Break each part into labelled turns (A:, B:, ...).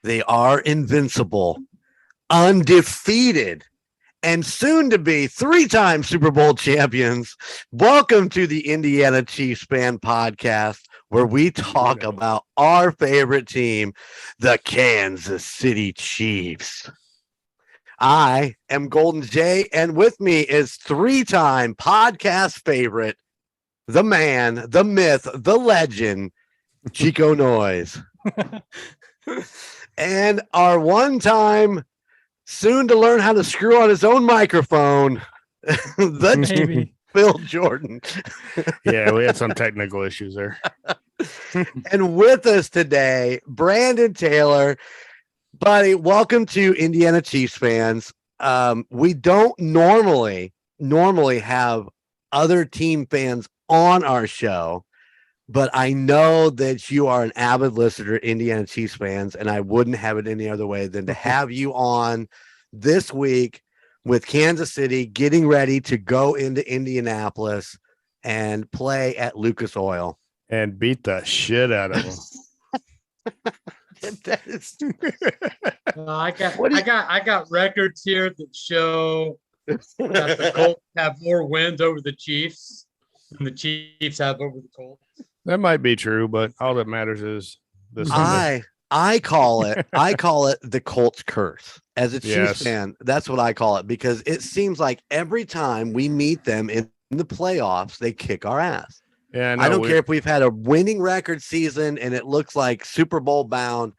A: They are invincible, undefeated, and soon to be 3-time Super Bowl champions. Welcome to the Indiana Chiefs Fan Podcast, where we talk about our favorite team, the Kansas City Chiefs. I am Golden Jay, and with me is 3-time podcast favorite, the man, the myth, the legend, Chico Noise. And our one-time, soon to learn how to screw on his own microphone, the Phil Jordan.
B: Yeah, we had some technical issues there.
A: And with us today, Brandon Taylor. Buddy, welcome to Indiana Chiefs fans. We don't normally have other team fans on our show, but I know that you are an avid listener to Indiana Chiefs fans, and I wouldn't have it any other way than to have you on this week with Kansas City getting ready to go into Indianapolis and play at Lucas Oil.
B: And beat the shit out of them.
C: I got records here that show that the Colts have more wins over the Chiefs than the Chiefs have over the Colts.
B: That might be true, but all that matters is this.
A: I call it the Colts curse. As a Chiefs fan, that's what I call it, because it seems like every time we meet them in the playoffs, they kick our ass.
B: Yeah,
A: I don't care if we've had a winning record season and it looks like Super Bowl bound.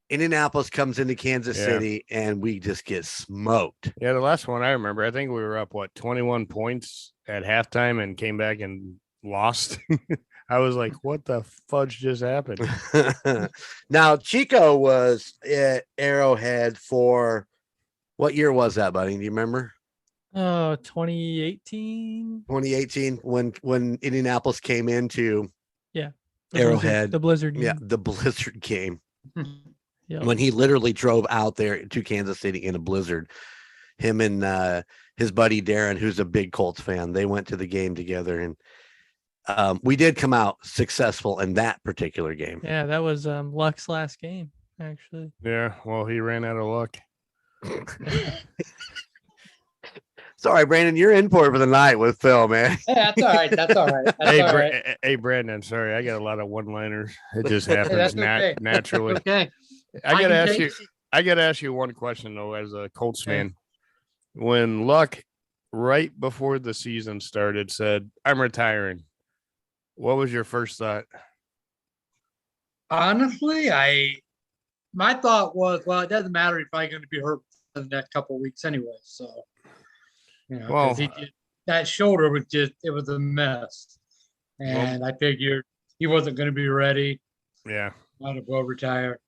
A: Indianapolis comes into Kansas City and we just get smoked.
B: Yeah, the last one I remember, I think we were up 21 points at halftime and came back and lost. I was like, what the fudge just happened?
A: Now, Chico was at Arrowhead for what year was that, buddy? Do you remember?
D: 2018
A: when Indianapolis came into Arrowhead,
D: the Blizzard game.
A: the Blizzard game.
D: Yep.
A: When he literally drove out there to Kansas City in a blizzard, him and his buddy Darren, who's a big Colts fan, they went to the game together, and we did come out successful in that particular game.
D: Yeah, that was Luck's last game, actually.
B: Yeah, well, he ran out of luck.
A: Sorry, Brandon, you're in for it for the night with Phil, man.
C: Yeah, that's all right. That's all right.
B: Hey, Brandon, sorry, I got a lot of one-liners. It just happens naturally.
C: Okay.
B: I gotta ask you one question though, as a Colts fan. When Luck, right before the season started, said, "I'm retiring," what was your first thought?
C: Honestly, my thought was, well, it doesn't matter if I'm going to be hurt for the next couple of weeks anyway. So, that shoulder was it was a mess, and I figured he wasn't going to be ready.
B: Yeah,
C: might as well retire.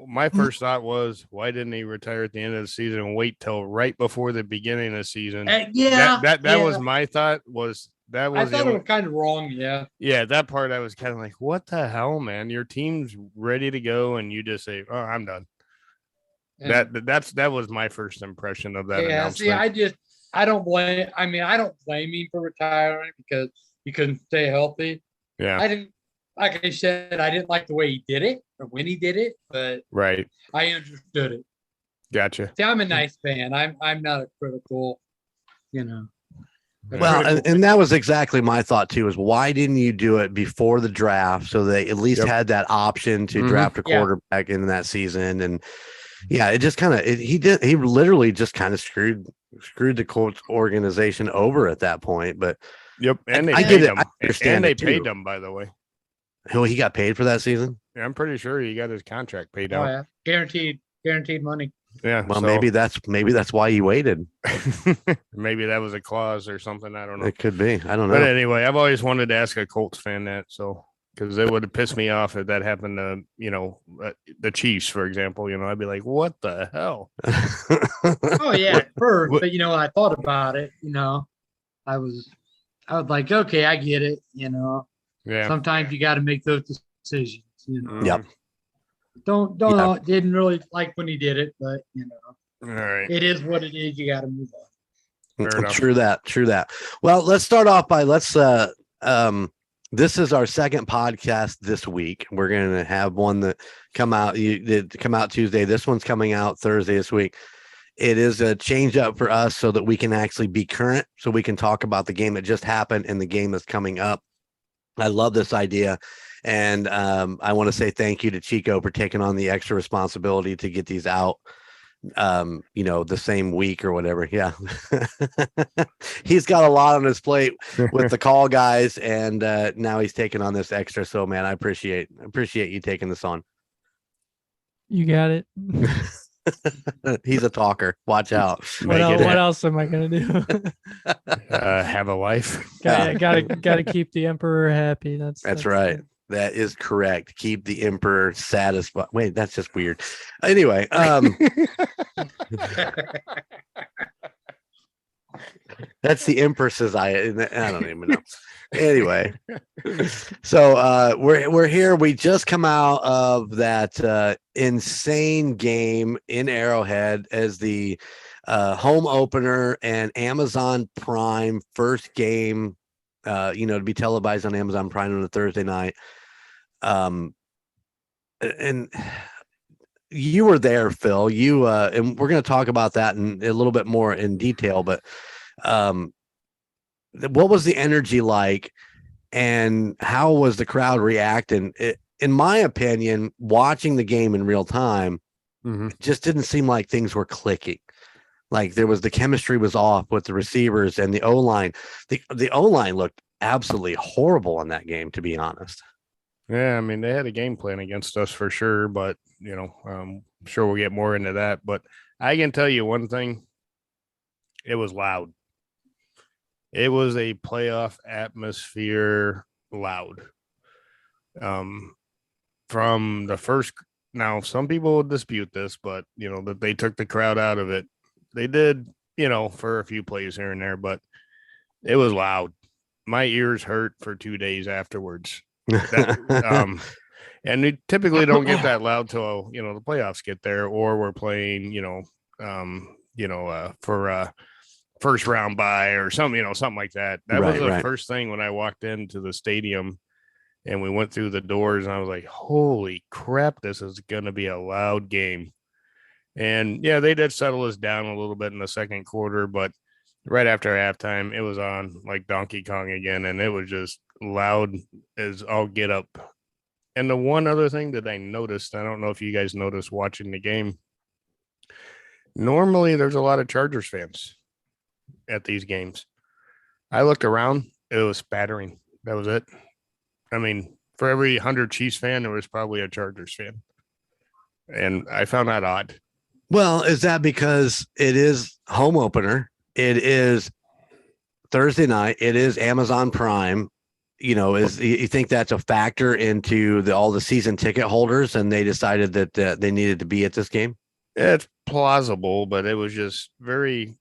B: My first thought was, why didn't he retire at the end of the season and wait till right before the beginning of the season? That was my thought. I thought it was kind of wrong. Yeah, that part I was kind of like, what the hell, man? Your team's ready to go, and you just say, "Oh, I'm done." Yeah. That was my first impression of that announcement.
C: See, I don't blame him for retiring because he couldn't stay healthy.
B: Yeah,
C: like I said, I didn't like the way he did it or when he did it, but
B: right,
C: I understood it.
B: Gotcha.
C: See, I'm a nice fan. I'm not a critical,
A: Well, and that was exactly my thought too, is why didn't you do it before the draft so they at least had that option to draft a quarterback in that season? And it just he literally just kind of screwed the Colts organization over at that point. But
B: and
A: I get it. I understand,
B: and they paid him, by the way.
A: He got paid for that season?
B: Yeah, I'm pretty sure he got his contract paid out.
C: Yeah. Guaranteed money.
B: Yeah.
A: Well, maybe that's why he waited.
B: Maybe that was a clause or something. I don't know.
A: It could be. I don't know.
B: But anyway, I've always wanted to ask a Colts fan that, because it would have pissed me off if that happened to, the Chiefs, for example. I'd be like, what the hell?
C: Oh yeah, at first, but when I thought about it, I was like, okay, I get it.
B: Yeah.
C: Sometimes you got to make those decisions.
A: Yep.
C: Didn't really like when he did it, but
B: all right,
C: it is what it is. You got to move on.
A: True that. Well, let's start off by This is our second podcast this week. We're going to have one that come out Tuesday. This one's coming out Thursday this week. It is a change up for us so that we can actually be current, so we can talk about the game that just happened and the game that's coming up. I love this idea. And I want to say thank you to Chico for taking on the extra responsibility to get these out, the same week or whatever. Yeah. He's got a lot on his plate with the call guys, and now he's taking on this extra. So, man, I appreciate you taking this on.
D: You got it.
A: He's a talker. Watch out.
D: What else am I gonna do?
B: Have a life.
D: Gotta keep the emperor happy. That's
A: right. That is correct. Keep the emperor satisfied. Wait, that's just weird. Anyway, that's the empress's I don't even know. Anyway, so we're here. We just come out of that insane game in Arrowhead as the home opener and Amazon Prime first game, to be televised on Amazon Prime on a Thursday night. And you were there, Phil. And we're going to talk about that in a little bit more in detail, but what was the energy like and how was the crowd reacting? In my opinion, watching the game in real time, it just didn't seem like things were clicking. Like the chemistry was off with the receivers and the O-line. The O-line looked absolutely horrible in that game, to be honest.
B: Yeah, I mean, they had a game plan against us for sure, but, I'm sure we'll get more into that. But I can tell you one thing. It was loud. It was a playoff atmosphere loud. From the first, now some people will dispute this, but, that they took the crowd out of it. They did, for a few plays here and there, but it was loud. My ears hurt for 2 days afterwards. And we typically don't get that loud till the playoffs get there, or we're playing for first round bye or something like that. That was the first thing when I walked into the stadium and we went through the doors, and I was like, holy crap, this is gonna be a loud game. And yeah, they did settle us down a little bit in the second quarter, but right after halftime, it was on like Donkey Kong again, and it was just loud as all get up. And the one other thing that I noticed, I don't know if you guys noticed watching the game, normally there's a lot of Chargers fans at these games. I looked around, it was spattering. That was it. I mean, for every 100 Chiefs fan, there was probably a Chargers fan. And I found that odd.
A: Well, is that because it is home opener? It is Thursday night. It is Amazon Prime. Is you think that's a factor into all the season ticket holders, and they decided that they needed to be at this game?
B: It's plausible, but it was just very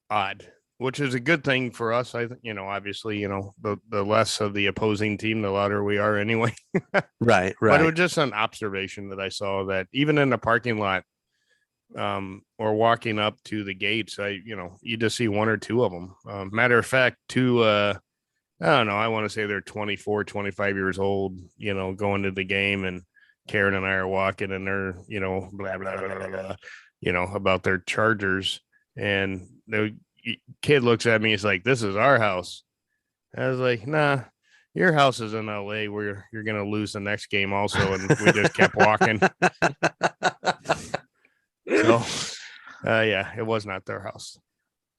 B: odd, which is a good thing for us. I think, obviously, the less of the opposing team, the louder we are anyway.
A: Right.
B: But it was just an observation that I saw that even in the parking lot, or walking up to the gates, you just see one or two of them. Matter of fact, two, I don't know, I want to say they're 24, 25 years old, going to the game, and Karen and I are walking, and they're, blah, blah, blah, blah, blah, about their Chargers. And the kid looks at me, he's like, this is our house. I was like, nah, your house is in LA where you're going to lose the next game also. And we just kept walking. So, yeah, it was not their house.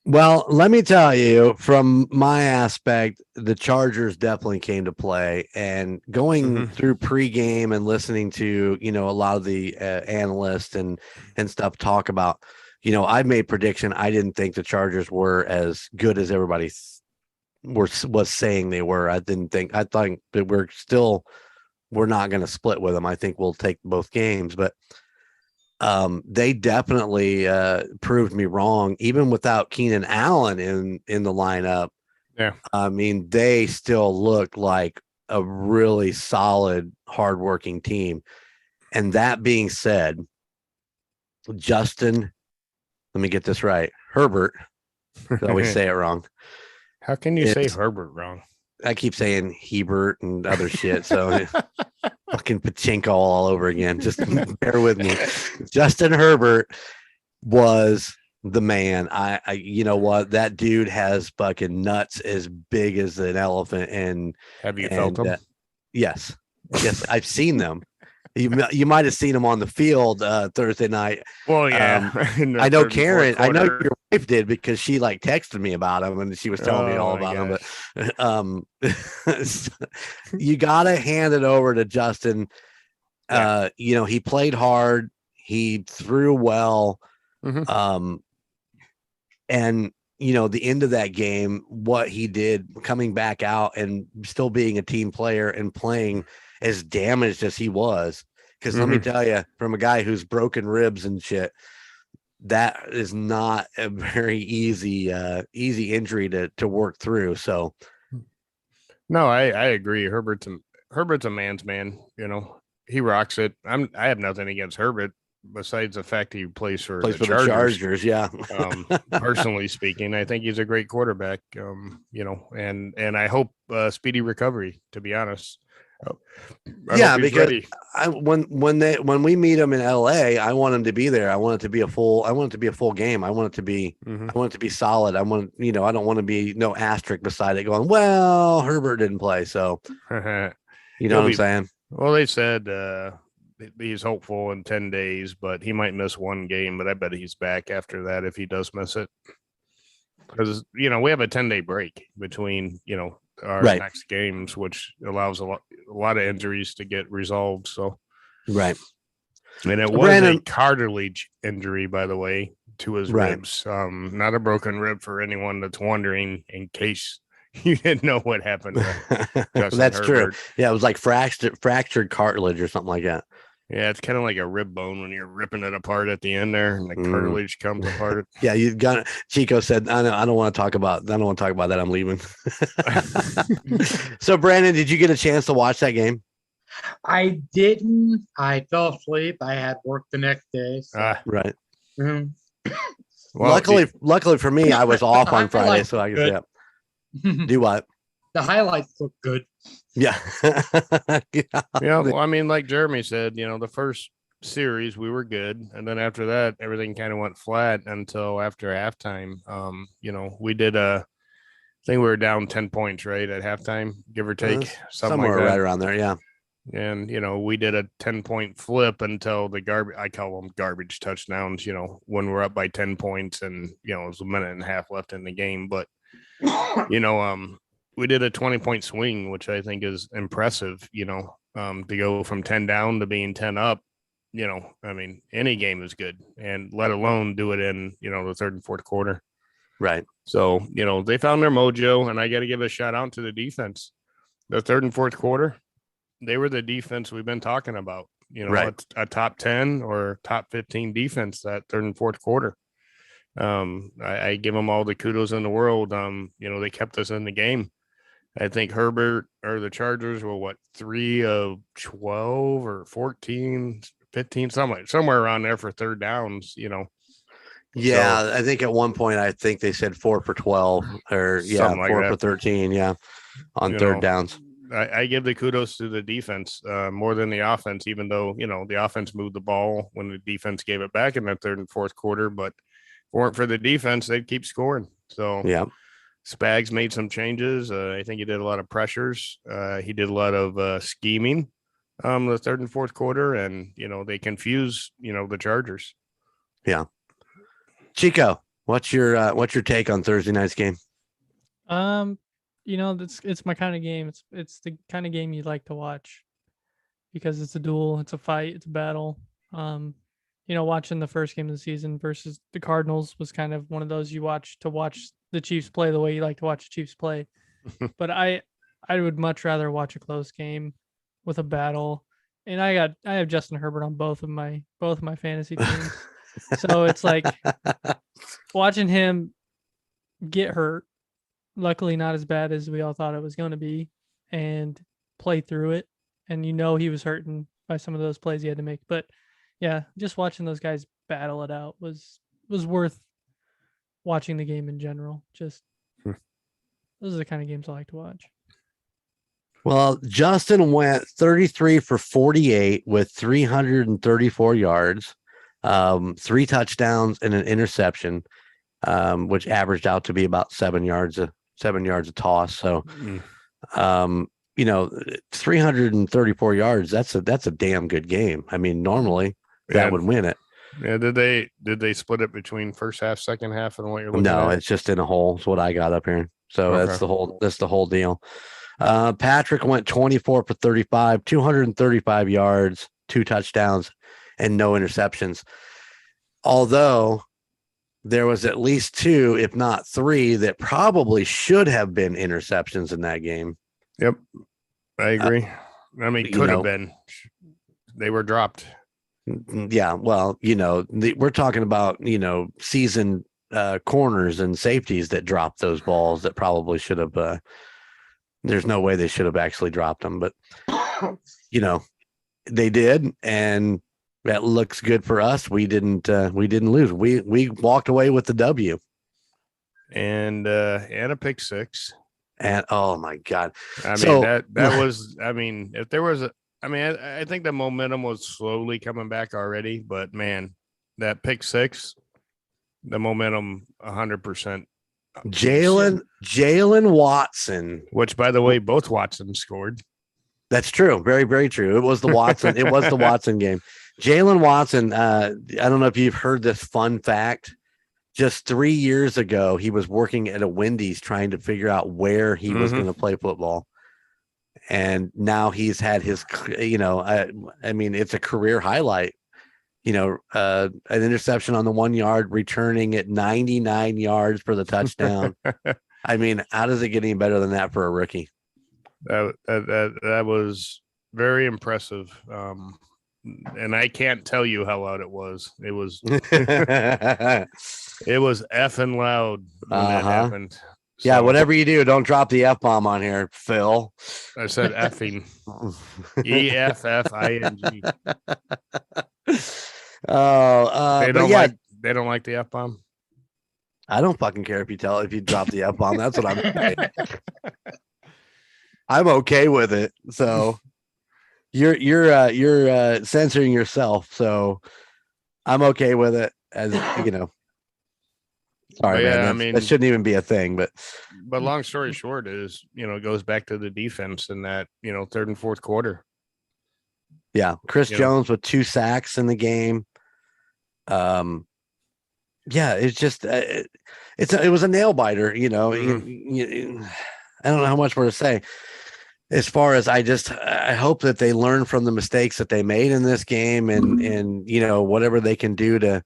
A: Well, let me tell you, from my aspect, the Chargers definitely came to play. And going through pregame and listening to, a lot of the analysts and stuff talk about, I made prediction. I didn't think the Chargers were as good as everybody was saying they were. I thought that we're not going to split with them. I think we'll take both games, but they definitely proved me wrong, even without Keenan Allen in the lineup.
B: Yeah.
A: I mean, they still look like a really solid, hardworking team. And that being said, Justin, let me get this right. Herbert, I always say it wrong.
B: How can you say Herbert wrong?
A: I keep saying Hebert and other shit. So fucking pachinko all over again. Just bear with me. Justin Herbert was the man. I you know what? That dude has fucking nuts as big as an elephant. And
B: have you felt them?
A: Yes, I've seen them. You might have seen him on the field Thursday night.
B: Well, yeah.
A: I know Karen. I know your wife did because she like texted me about him and she was telling me all about him. But you gotta hand it over to Justin. Yeah. He played hard. He threw well. Mm-hmm. And the end of that game, what he did, coming back out and still being a team player and playing as damaged as he was, because let me tell you, from a guy who's broken ribs and shit, that is not a very easy injury to work through. So
B: no, I agree. Herbert's a man's man. He rocks it. I have nothing against Herbert besides the fact he plays for the Chargers.
A: Yeah.
B: Personally speaking, I think he's a great quarterback. And I hope speedy recovery, to be honest.
A: Yeah, because when we meet him in LA, I want him to be there. I want it to be a full game. I want it to be solid. I don't want to be no asterisk beside it going, well, Herbert didn't play. So you know what I'm saying?
B: Well, they said he's hopeful in 10 days, but he might miss one game, but I bet he's back after that if he does miss it. Because, we have a 10-day break between, our next games, which allows a lot of injuries to get resolved. So,
A: right.
B: And it was a cartilage injury, by the way, to his ribs. Not a broken rib for anyone that's wondering, in case you didn't know what happened.
A: That's Herbert. True. Yeah, it was like fractured cartilage or something like that.
B: Yeah, it's kind of like a rib bone when you're ripping it apart at the end there, and the cartilage comes apart.
A: Yeah, you've got it. Chico said, I don't want to talk about that. I'm leaving. So, Brandon, did you get a chance to watch that game?
C: I didn't. I fell asleep. I had work the next day. So.
A: Right.
C: Mm-hmm.
A: Well, luckily for me, I was off on Friday, so I could do what?
C: The highlights look good.
A: Yeah.
B: Yeah. Well, I mean, like Jeremy said, the first series we were good, and then after that, everything kind of went flat until after halftime. We did I think we were down 10 points, right, at halftime, give or take,
A: somewhere like right around there. Yeah.
B: And we did a 10-point flip until I call them garbage touchdowns. When we're up by 10 points, and it was a minute and a half left in the game, but we did a 20-point swing, which I think is impressive, to go from 10 down to being 10 up. I mean, any game is good, and let alone do it in, the third and fourth quarter.
A: Right.
B: So, they found their mojo, and I got to give a shout out to the defense. The third and fourth quarter, they were the defense we've been talking about, a top 10 or top 15 defense that third and fourth quarter. I give them all the kudos in the world. They kept us in the game. I think Herbert or the Chargers were 3 of 12 or 14, 15, somewhere around there for third downs,
A: Yeah, so, I think at one point I think they said 4 for 12 or 4 for 13, on third downs.
B: I give the kudos to the defense more than the offense, even though, the offense moved the ball when the defense gave it back in the third and fourth quarter, but if it weren't for the defense, they'd keep scoring. So
A: yeah.
B: Spags made some changes. I think he did a lot of pressures. He did a lot of scheming the third and fourth quarter, and they confused the Chargers.
A: Yeah. Chico, what's your take on Thursday night's game?
D: It's my kind of game. It's the kind of game you like to watch because it's a duel, it's a fight, it's a battle. Watching the first game of the season versus the Cardinals was kind of one of those you watch the Chiefs play the way you like to watch the Chiefs play. But I would much rather watch a close game with a battle. And I have Justin Herbert on both of my fantasy teams. So it's like watching him get hurt, luckily not as bad as we all thought it was going to be, and play through it. And he was hurting by some of those plays he had to make. But yeah, just watching those guys battle it out was worth watching the game in general. Just those are the kind of games I like to watch.
A: Well, Justin went 33 for 48 with 334 yards, 3 touchdowns and an interception, which averaged out to be about 7 yards a toss. So, 334 yards. That's a damn good game. I mean, normally that would win it.
B: Yeah. Did they split it between first half, second half, and what you're looking at?
A: No, it's just in a hole. It's what I got up here. So that's the whole deal. Patrick went 24 for 35, 235 yards, 2 touchdowns, and no interceptions. Although there was at least 2, if not 3, that probably should have been interceptions in that game.
B: Yep, I agree. I mean, could have been. They were dropped.
A: Yeah, well, we're talking about, seasoned corners and safeties that dropped those balls that probably should have. There's no way they should have actually dropped them, but they did, and that looks good for us. We didn't lose. We walked away with the W
B: and a pick 6.
A: And oh my God,
B: I mean that was. I mean, if there was I think the momentum was slowly coming back already, but man, that pick 6, the momentum 100%. Jalen
A: Watson,
B: which by the way, both Watsons scored.
A: That's true. Very, very true. It was the Watson. It was the Watson game. Jalen Watson. I don't know if you've heard this fun fact. Just 3 years ago, he was working at a Wendy's trying to figure out where he was going to play football. And now he's had his, I mean, it's a career highlight. An interception on the 1 yard, returning at 99 yards for the touchdown. I mean, how does it get any better than that for a rookie?
B: That was very impressive. And I can't tell you how loud it was. It was it was effing loud when that happened.
A: So, yeah, whatever you do, don't drop the F-bomb on here, Phil.
B: I said effing. EFFING. They don't like the F-bomb.
A: I don't fucking care if you drop the F-bomb. That's what I'm saying. I'm okay with it. So you're censoring yourself. So I'm okay with it, as Sorry, man. That shouldn't even be a thing. But
B: long story short is, it goes back to the defense in that, third and fourth quarter.
A: Yeah, Chris Jones with 2 sacks in the game. Yeah, it's just it was a nail biter. I don't know how much more to say. As far as I hope that they learn from the mistakes that they made in this game, and whatever they can do to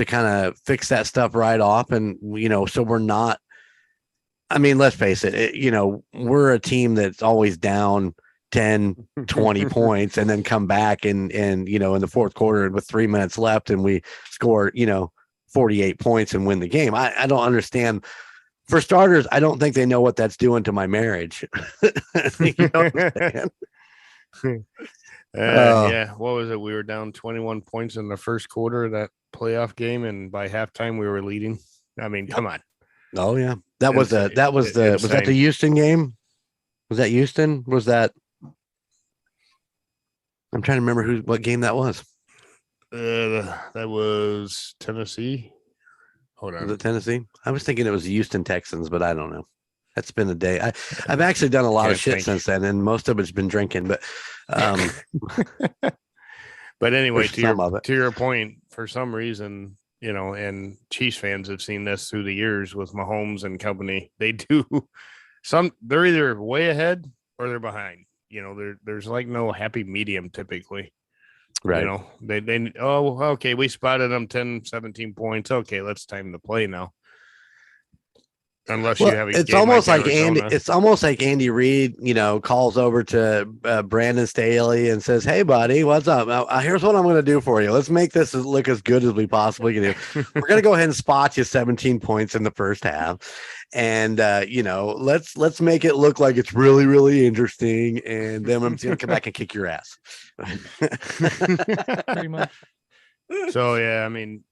A: kind of fix that stuff right off, and so we're not. I mean, let's face it. We're a team that's always down 10, 20 points and then come back and in the fourth quarter with 3 minutes left and we score 48 points and win the game. I don't understand. For starters, I don't think they know what that's doing to my marriage.
B: Yeah, what was it? We were down 21 points in the first quarter of that playoff game, and by halftime we were leading. I mean, come on.
A: Oh yeah, was that the Houston game? Was that Houston? Was that? I'm trying to remember what game that was.
B: That was Tennessee. Hold on.
A: Was it Tennessee? I was thinking it was the Houston Texans, but I don't know. That's been a day. I've actually done a lot of shit since then, and most of it's been drinking. But,
B: but anyway, to your point, for some reason, and Chiefs fans have seen this through the years with Mahomes and company. They do they're either way ahead or they're behind. There's like no happy medium typically.
A: Right.
B: They okay, we spotted them 10, 17 points. Okay, let's time the play now. Unless you have a game
A: almost like Andy. It's almost like Andy Reid, calls over to Brandon Staley and says, "Hey, buddy, what's up? Now, here's what I'm going to do for you. Let's make this look as good as we possibly can do. We're going to go ahead and spot you 17 points in the first half, and let's make it look like it's really, really interesting. And then I'm going to come back and kick your ass."
D: Pretty much.
B: So yeah, I mean,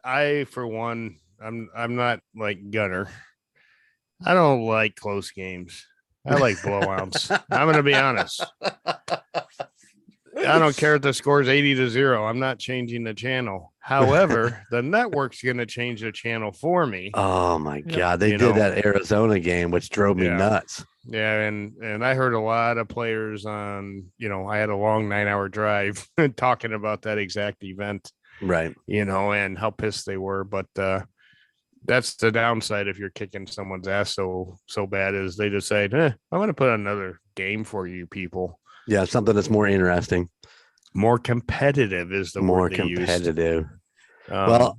B: I for one, I'm not like Gunner. I don't like close games. I like blowouts. I'm going to be honest. I don't care if the score's 80-0. I'm not changing the channel. However, the network's going to change the channel for me.
A: Oh my God. They did that Arizona game, which drove me nuts.
B: Yeah. And I heard a lot of players on, I had a long 9-hour drive talking about that exact event.
A: Right.
B: And how pissed they were. But that's the downside if you're kicking someone's ass so bad is they decide, I'm going to put another game for you people.
A: Yeah, something that's more interesting.
B: More competitive is the
A: more
B: word they
A: competitive.
B: Used.
A: Well,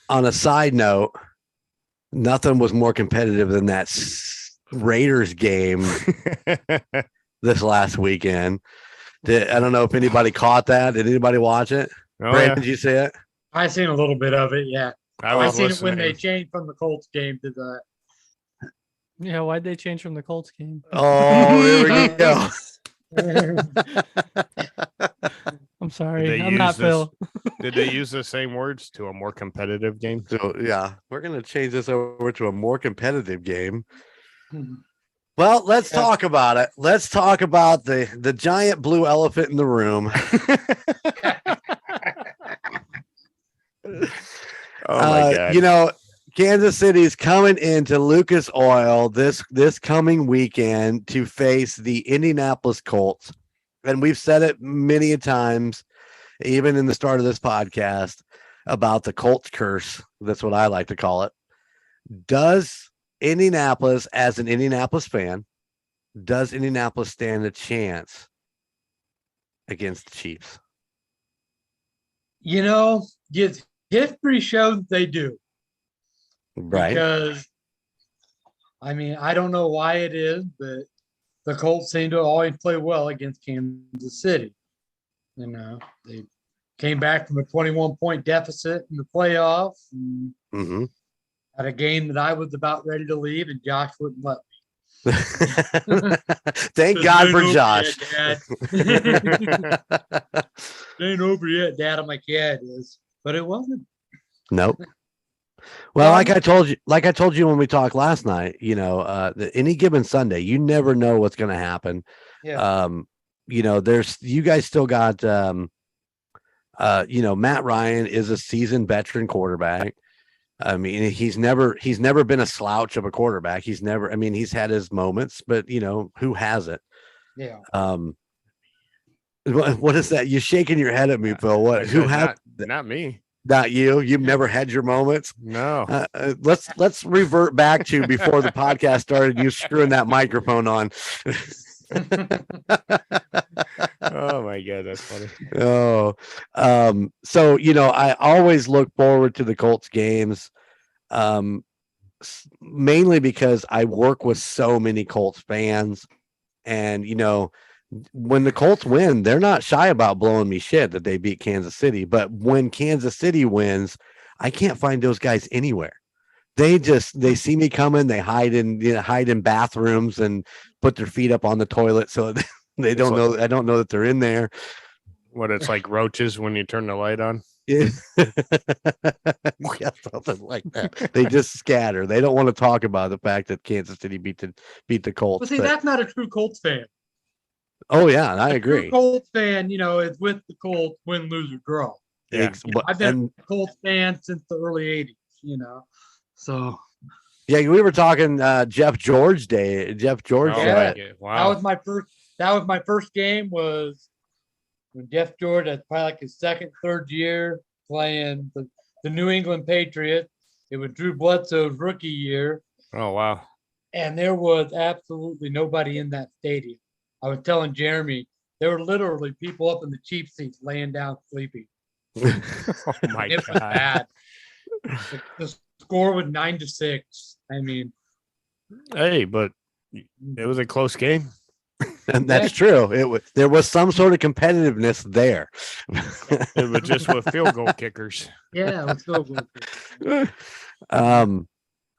A: on a side note, nothing was more competitive than that Raiders game this last weekend. I don't know if anybody caught that. Did anybody watch it?
B: Oh,
A: Brandon, did you see it?
C: I seen a little bit of it. Yeah,
B: I
C: seen it when they changed from the Colts game to the.
D: Yeah, why'd they change from the Colts game?
A: Oh, here we go.
D: I'm sorry. I'm not Phil.
B: Did they use the same words to a more competitive game?
A: So yeah, we're gonna change this over to a more competitive game. Well, let's talk about it. Let's talk about the giant blue elephant in the room.
B: Oh my God.
A: Kansas City's coming into Lucas Oil this coming weekend to face the Indianapolis Colts. And we've said it many a times, even in the start of this podcast, about the Colts curse. That's what I like to call it. Does Indianapolis, as an Indianapolis fan, does Indianapolis stand a chance against the Chiefs?
C: History shows they do.
A: Right.
C: Because, I don't know why it is, but the Colts seem to always play well against Kansas City. They came back from a 21-point deficit in the playoffs. And had a game that I was about ready to leave, and Josh wouldn't let me.
A: Thank God for Josh.
C: It ain't over yet, Dad. I'm like, yeah, it is. But it wasn't.
A: Nope. Well, like I told you when we talked last night, any given Sunday, you never know what's going to happen.
C: Yeah.
A: You guys still got, Matt Ryan is a seasoned veteran quarterback. He's never been a slouch of a quarterback. He's had his moments, but who hasn't?
C: Yeah.
A: What is that? You're shaking your head at me, Phil. What? Who had?
B: Not me.
A: Not you. You've never had your moments.
B: No.
A: Let's revert back to before the podcast started. You screwing that microphone on.
B: Oh my God, that's funny.
A: Oh, so I always look forward to the Colts games, mainly because I work with so many Colts fans, and when the Colts win, they're not shy about blowing me shit that they beat Kansas City. But when Kansas City wins, I can't find those guys anywhere. They see me coming. They hide in bathrooms and put their feet up on the toilet. So they don't know. I don't know that they're in there.
B: What, it's like roaches when you turn the light on.
A: Yeah, something like that. They just scatter. They don't want to talk about the fact that Kansas City beat the Colts.
C: But that's not a true Colts fan.
A: Oh yeah, I agree.
C: Colts fan, is with the Colts, win, lose, or draw.
A: Yeah.
C: I've been a Colts fan since the early '80s. So.
A: Yeah, we were talking Jeff George day. Jeff George.
C: Yeah, wow. That was my first game. Was when Jeff George, that's probably like his second, third year playing the New England Patriots. It was Drew Bledsoe's rookie year.
B: Oh wow!
C: And there was absolutely nobody in that stadium. I was telling Jeremy, there were literally people up in the cheap seats laying down sleeping.
B: Oh my God.
C: Was bad. The score was 9-6.
B: Hey, but it was a close game.
A: And that's true. There was some sort of competitiveness there.
B: It was just with field goal kickers.
C: Yeah, with field goal kickers.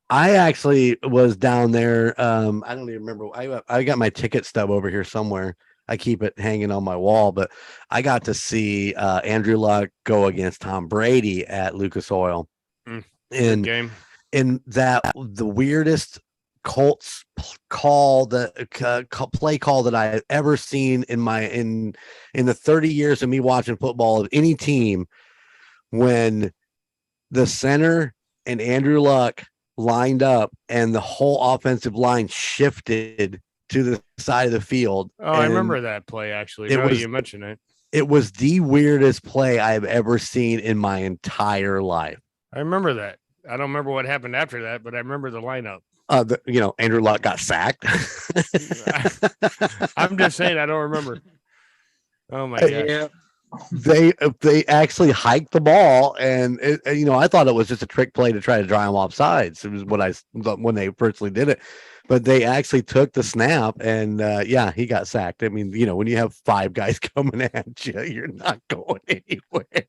A: I actually was down there. I don't even remember. I got my ticket stub over here somewhere. I keep it hanging on my wall, but I got to see Andrew Luck go against Tom Brady at Lucas Oil.
B: Game.
A: In that the weirdest Colts play call that I have ever seen in the 30 years of me watching football of any team, when the center and Andrew Luck lined up and the whole offensive line shifted to the side of the field.
B: Oh, I remember that play, actually. Now you mention it.
A: It was the weirdest play I have ever seen in my entire life.
B: I remember that. I don't remember what happened after that, but I remember the lineup.
A: Andrew Luck got sacked.
B: I'm just saying, I don't remember. Oh my gosh. Yeah.
A: They actually hiked the ball, and I thought it was just a trick play to try to dry them off sides. It was what I thought when they firstly did it, but they actually took the snap, and he got sacked. I mean, when you have 5 guys coming at you, you're not going anywhere.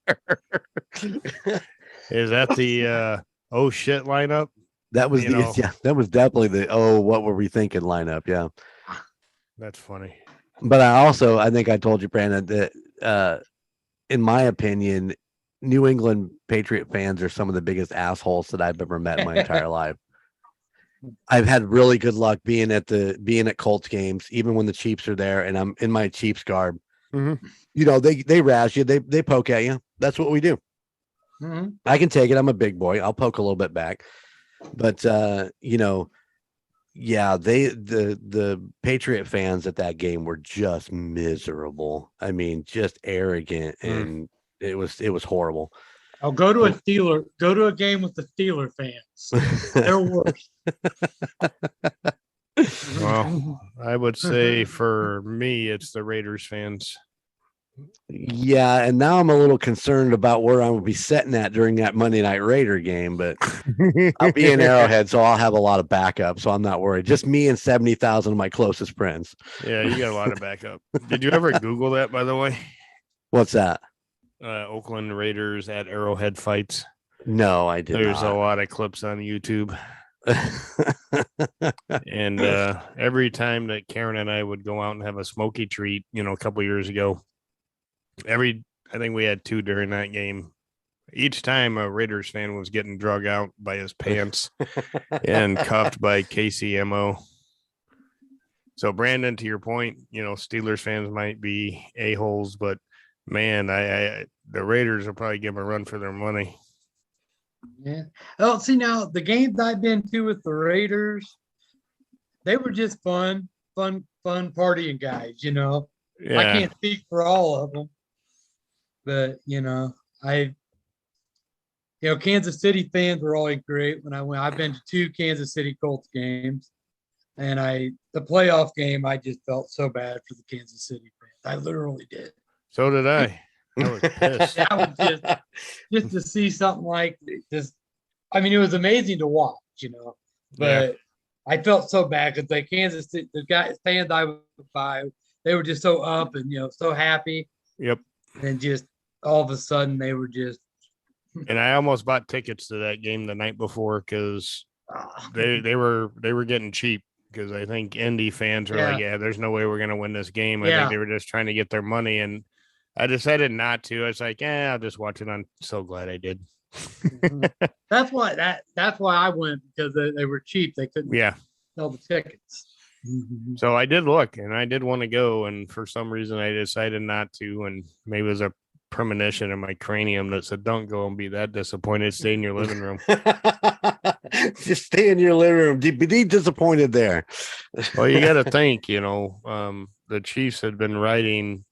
B: Is that the oh shit lineup?
A: That was that was definitely the what were we thinking lineup. Yeah,
B: that's funny.
A: But I think I told you, Brandon, that in my opinion, New England Patriot fans are some of the biggest assholes that I've ever met in my entire life. I've had really good luck being at Colts games, even when the Chiefs are there and I'm in my Chiefs garb.
B: Mm-hmm.
A: They razz you, they poke at you. That's what we do.
C: Mm-hmm.
A: I can take it. I'm a big boy. I'll poke a little bit back. But the Patriot fans at that game were just miserable. I mean, just arrogant, and it was horrible.
C: I'll go to a game with the Steeler fans. They're worse.
B: Well, I would say for me, it's the Raiders fans.
A: Yeah, and now I'm a little concerned about where I will be sitting at during that Monday Night Raider game, but I'll be in Arrowhead, so I'll have a lot of backup, so I'm not worried. Just me and 70,000 of my closest friends.
B: Yeah, you got a lot of backup. Did you ever Google that, by the way?
A: What's that?
B: Oakland Raiders at Arrowhead fights.
A: No, I didn't.
B: There's a lot of clips on YouTube. And every time that Karen and I would go out and have a smoky treat, a couple years ago, I think we had 2 during that game. Each time a Raiders fan was getting drug out by his pants and cuffed by KCMO. So Brandon, to your point, Steelers fans might be a-holes, but man, the Raiders will probably give them a run for their money.
C: Yeah. Oh, see, now the games I've been to with the Raiders, they were just fun partying guys, Yeah. I can't speak for all of them. But, Kansas City fans were always great when I went. I've been to 2 Kansas City Colts games, and the playoff game, I just felt so bad for the Kansas City fans. I literally did.
B: So did I. I was pissed.
C: That was just to see something like this. I mean, it was amazing to watch, but I felt so bad because the Kansas City, fans I would buy, they were just so up and, so happy.
B: Yep.
C: And just all of a sudden they were just.
B: And I almost bought tickets to that game the night before because they were getting cheap, because I think Indy fans are like, there's no way we're going to win this game. I think they were just trying to get their money, and I decided not to. I was like, I'll just watch it. I'm so glad I did.
C: That's why I went, because they were cheap. They couldn't sell the tickets.
B: So I did look, and I did want to go, and for some reason I decided not to, and maybe it was a premonition in my cranium that said, don't go and be that disappointed. Stay in your living room.
A: Just stay in your living room. Be disappointed there.
B: Well, you got to think, the Chiefs had been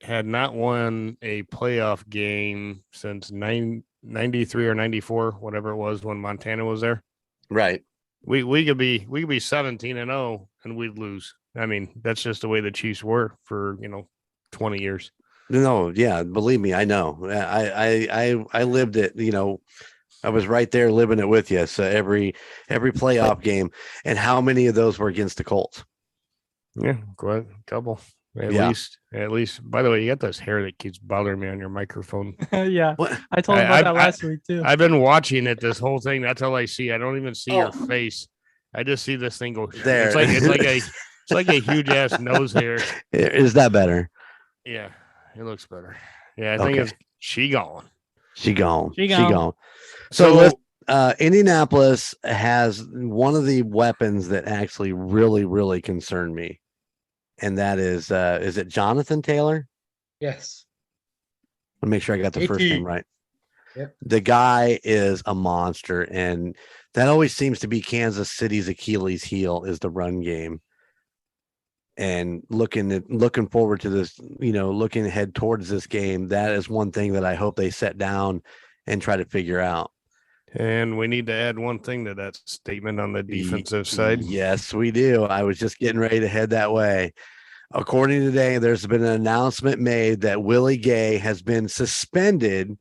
B: had not won a playoff game since 93 or 94, whatever it was, when Montana was there.
A: Right.
B: We could be 17-0 and we'd lose. I mean, that's just the way the Chiefs were for 20 years.
A: No, yeah, believe me, I know. I lived it. I was right there living it with you. So every playoff game, and how many of those were against the Colts?
B: Yeah, quite a couple. At least. By the way, you got this hair that keeps bothering me on your microphone.
D: Yeah, what? I told him about that last week too.
B: I've been watching it this whole thing. That's all I see. I don't even see your face. I just see this thing go there. It's like a huge ass nose hair.
A: Is that better?
B: Yeah, it looks better. Yeah, I think it's she gone.
A: She gone.
B: So
A: Indianapolis has one of the weapons that actually really, really concern me. And that is it Jonathan Taylor?
C: Yes.
A: Let me make sure I got the first name right.
C: Yep.
A: The guy is a monster, and that always seems to be Kansas City's Achilles heel is the run game. And looking forward to this, looking ahead towards this game, that is one thing that I hope they set down and try to figure out.
B: And we need to add one thing to that statement on the defensive side.
A: Yes, we do. I was just getting ready to head that way. According to today, there's been an announcement made that Willie Gay has been suspended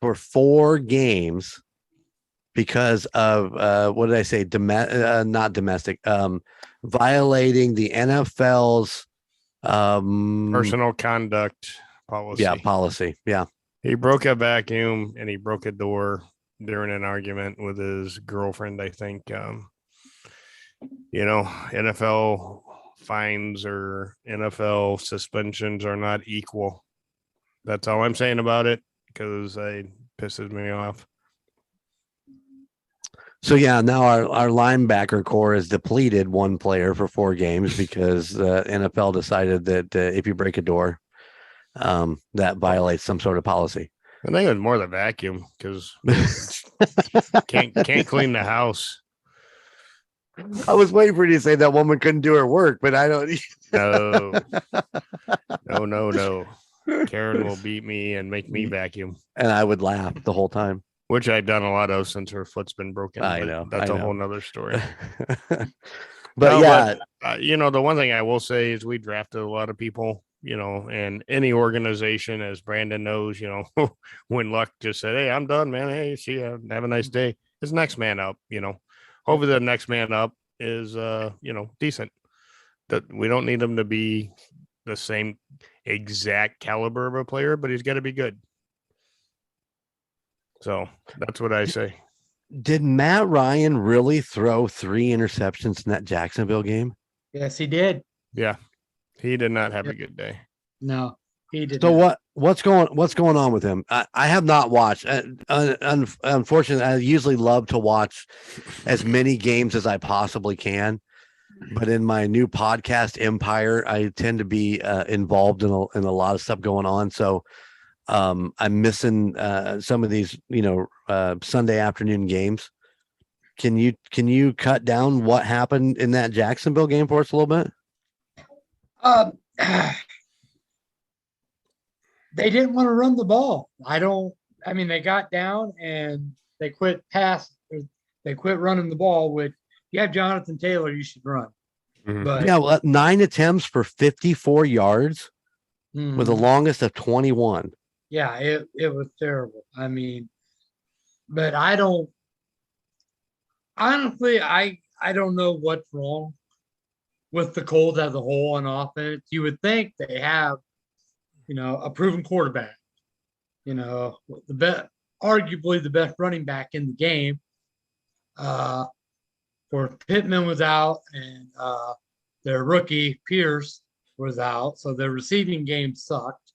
A: for 4 games because of what did I say? Not domestic, violating the NFL's
B: personal conduct policy.
A: Yeah, policy. Yeah.
B: He broke a vacuum and he broke a door during an argument with his girlfriend, I think. NFL fines or NFL suspensions are not equal. That's all I'm saying about it, because it pisses me off.
A: So yeah, now our linebacker core is depleted 1 player for 4 games because the NFL decided that if you break a door, that violates some sort of policy.
B: I think it was more the vacuum, because can't clean the house.
A: I was waiting for you to say that woman couldn't do her work, but I don't.
B: No. Karen will beat me and make me vacuum.
A: And I would laugh the whole time.
B: Which I've done a lot of since her foot's been broken.
A: I know.
B: That's a whole nother story.
A: The
B: one thing I will say is we drafted a lot of people, and any organization, as Brandon knows, when Luck just said, "Hey, I'm done, man. Hey, see ya. Have a nice day." It's next man up, Hopefully the next man up is, decent. That we don't need him to be the same exact caliber of a player, but he's got to be good. So that's what I say.
A: Did Matt Ryan really throw 3 interceptions in that Jacksonville game?
C: Yes, he did.
B: Yeah, he did not have a good day.
C: No, he did.
A: So what's going on with him? I have not watched. Unfortunately, I usually love to watch as many games as I possibly can. But in my new podcast empire, I tend to be involved in a lot of stuff going on. So I'm missing some of these, Sunday afternoon games. Can you cut down what happened in that Jacksonville game for us a little bit?
C: They didn't want to run the ball. They got down and they quit running the ball. With you have Jonathan Taylor, you should run.
B: Mm-hmm.
C: But
A: 9 attempts for 54 yards with the longest of 21.
C: Yeah, it was terrible. But I don't know what's wrong with the Colts as a whole on offense. You would think they have, a proven quarterback, arguably the best running back in the game. For Pittman was out and their rookie Pierce was out, so their receiving game sucked.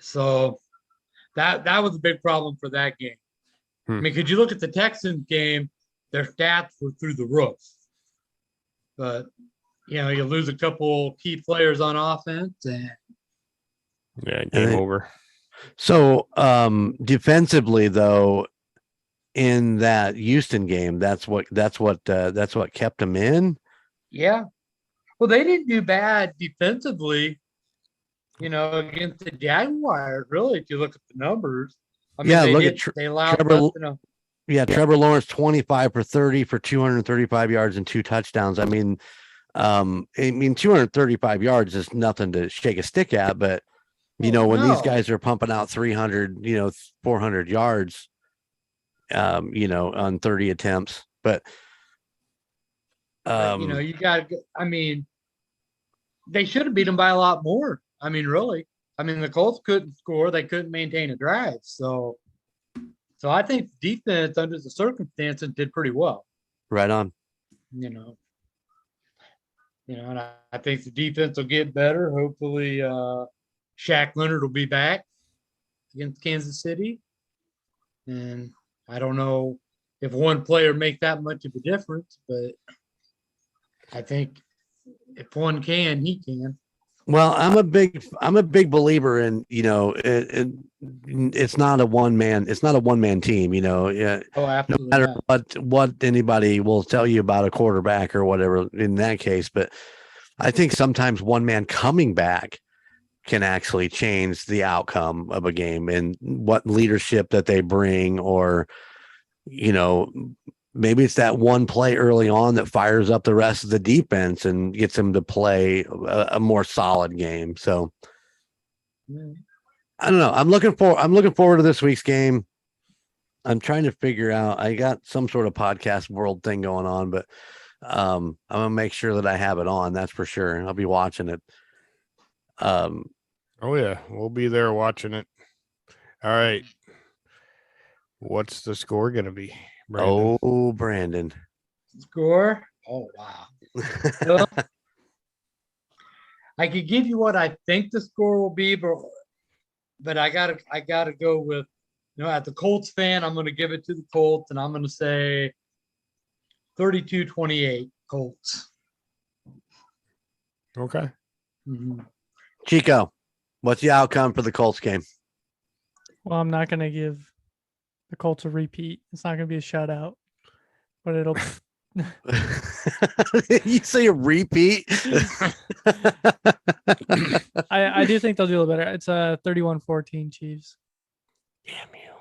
C: So that was a big problem for that game. Could you look at the Texans game? Their stats were through the roof, but you lose a couple key players on offense, and
B: game over.
A: So defensively, though, in that Houston game, that's what kept them in.
C: Yeah, well, they didn't do bad defensively, against the Jaguars. Really, if you look at the numbers, they allowed
A: Trevor Lawrence 25 for 30 for 235 yards and 2 touchdowns. 235 yards is nothing to shake a stick at, but when these guys are pumping out 300, 400 yards, on 30 attempts, but
C: you got to. They should have beat them by a lot more. Really. The Colts couldn't score; they couldn't maintain a drive. So I think defense, under the circumstances, did pretty well.
A: Right on.
C: And I think the defense will get better. Hopefully, Shaq Leonard will be back against Kansas City, and I don't know if one player make that much of a difference, but I think if one can, he can.
A: Well, I'm a big believer in, it's not a one man team, yeah.
C: Oh, absolutely.
A: No matter what anybody will tell you about a quarterback or whatever in that case, but I think sometimes one man coming back can actually change the outcome of a game and what leadership that they bring, or, maybe it's that one play early on that fires up the rest of the defense and gets them to play a more solid game. So I don't know. I'm looking forward to this week's game. I'm trying to figure out, I got some sort of podcast world thing going on, but I'm gonna make sure that I have it on. That's for sure. I'll be watching it.
B: Oh yeah, we'll be there watching it. All right. What's the score gonna be,
A: Brandon? Oh, Brandon.
C: Score? Oh wow. Well, I could give you what I think the score will be, but I gotta go with, as a Colts fan, I'm gonna give it to the Colts, and I'm gonna say 32-28 Colts.
B: Okay.
C: Mm-hmm.
A: Chico, what's the outcome for the Colts game?
D: Well, I'm not going to give the Colts a repeat. It's not going to be a shutout, but it'll.
A: You say a repeat?
D: I do think they'll do a little better. It's a 31-14 Chiefs.
B: Damn you.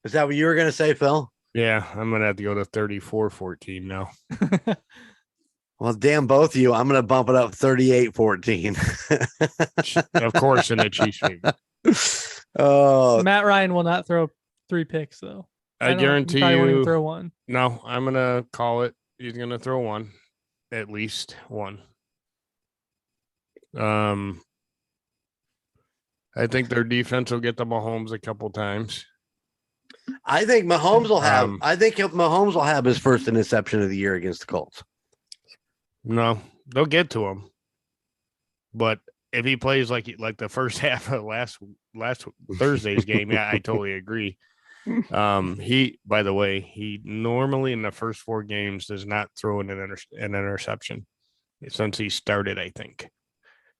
A: Is that what you were going to say, Phil?
B: Yeah, I'm going to have to go to 34-14 now.
A: Well, damn both of you. I'm going to bump it up 38-14.
B: Of course, in the Chiefs favor.
A: Oh,
D: Matt Ryan will not throw 3 picks, though.
B: I guarantee you.
D: Won't even throw one.
B: No, I'm going to call it. He's going to throw one, at least one. I think their defense will get the Mahomes a couple times.
A: I think Mahomes will have. I think Mahomes will have his first interception of the year against the Colts.
B: No, they'll get to him, but if he plays like the first half of last Thursday's game, yeah, I totally agree. He, by the way, he normally in the first 4 games does not throw an interception since he started. I think,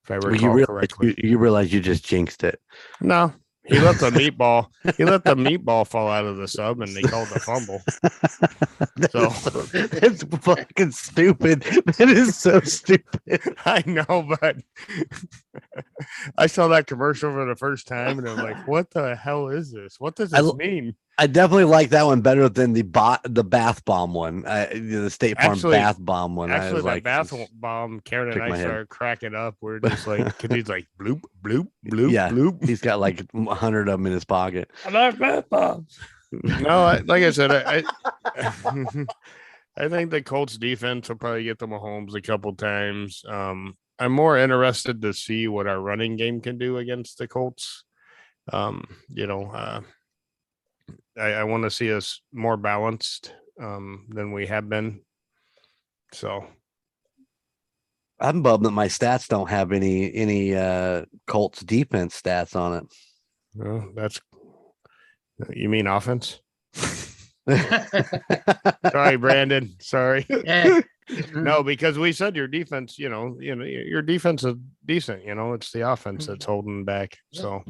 B: if I recall correctly.
A: You realize you just jinxed it.
B: No. He let the meatball. He let the meatball fall out of the sub, and they called the fumble. So
A: it's fucking stupid. That is so stupid.
B: I know, but I saw that commercial for the first time, and I'm like, "What the hell is this? What does this mean?"
A: I definitely like that one better than the bath bomb one. The State Farm bath bomb one.
B: Actually, the bath bomb, Karen and I started cracking up. We're just like, because he's like, bloop, bloop, bloop,
A: yeah,
B: bloop.
A: He's got like 100 of them in his pocket.
B: I love bath bombs. No, like I said, I think the Colts defense will probably get the Mahomes a couple times. I'm more interested to see what our running game can do against the Colts. I want to see us more balanced than we have been. So
A: I'm bummed that my stats don't have any Colts defense stats on it.
B: Well, you mean offense? Sorry, Brandon. Sorry. No, because we said your defense, your defense is decent. It's the offense that's holding back. So.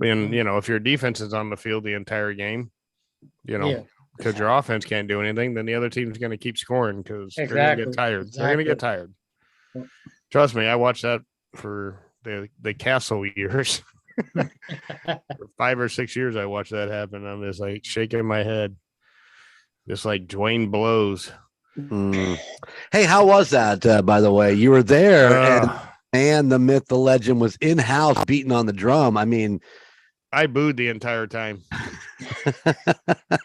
B: And, if your defense is on the field the entire game, because your offense can't do anything, then the other team's going to keep scoring because they're going to get tired. Exactly. They're going to get tired. Trust me, I watched that for the Castle years. For 5 or 6 years, I watched that happen. I'm just like shaking my head, just like Dwayne blows.
A: Hey, how was that, by the way? You were there, and the myth, the legend was in-house beating on the drum. I mean,
B: I booed the entire time.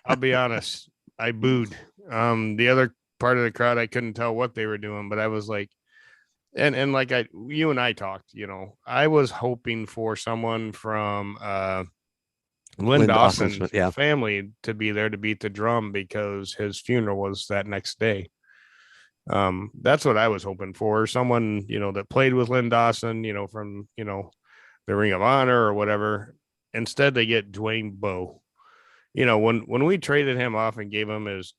B: I'll be honest. I booed. The other part of the crowd, I couldn't tell what they were doing, but I was like, and like you and I talked, I was hoping for someone from Lynn Dawson's family to be there to beat the drum because his funeral was that next day. That's what I was hoping for. Someone, that played with Lynn Dawson, from, the Ring of Honor or whatever. Instead, they get Dwayne Bowe. when we traded him off and gave him his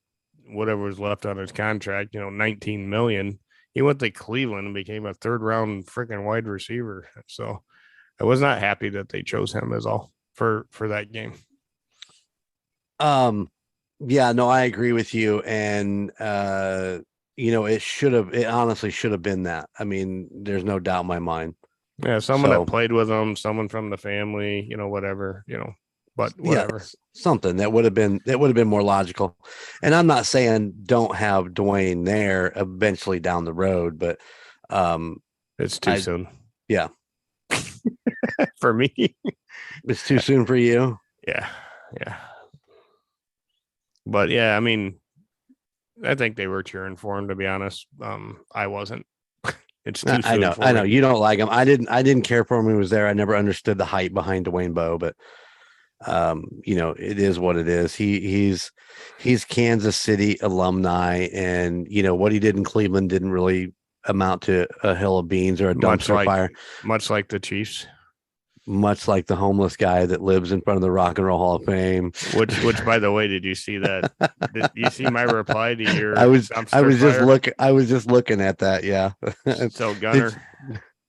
B: whatever was left on his contract, $19 million, he went to Cleveland and became a 3rd-round freaking wide receiver. So I was not happy that they chose him as all for that game.
A: Yeah, no, I agree with you. And, it honestly should have been that. I mean, there's no doubt in my mind.
B: Yeah. Someone that played with him, someone from the family, whatever, but whatever.
A: Yeah, something that would have been more logical. And I'm not saying don't have Dwayne there eventually down the road, but,
B: it's too soon.
A: Yeah.
B: For me.
A: It's too soon for you.
B: Yeah. Yeah. But yeah, I mean, I think they were cheering for him, to be honest. I wasn't. It's too soon.
A: I know you don't like him. I didn't care for him when he was there. I never understood the hype behind Dwayne Bowe, but it is what it is. He's Kansas City alumni, and what he did in Cleveland didn't really amount to a hill of beans or a dumpster fire.
B: Much like the Chiefs.
A: Much like the homeless guy that lives in front of the Rock and Roll Hall of Fame.
B: Which by the way, did you see that? Did you see my reply to your?
A: I was just looking at that. Yeah.
B: So Gunner,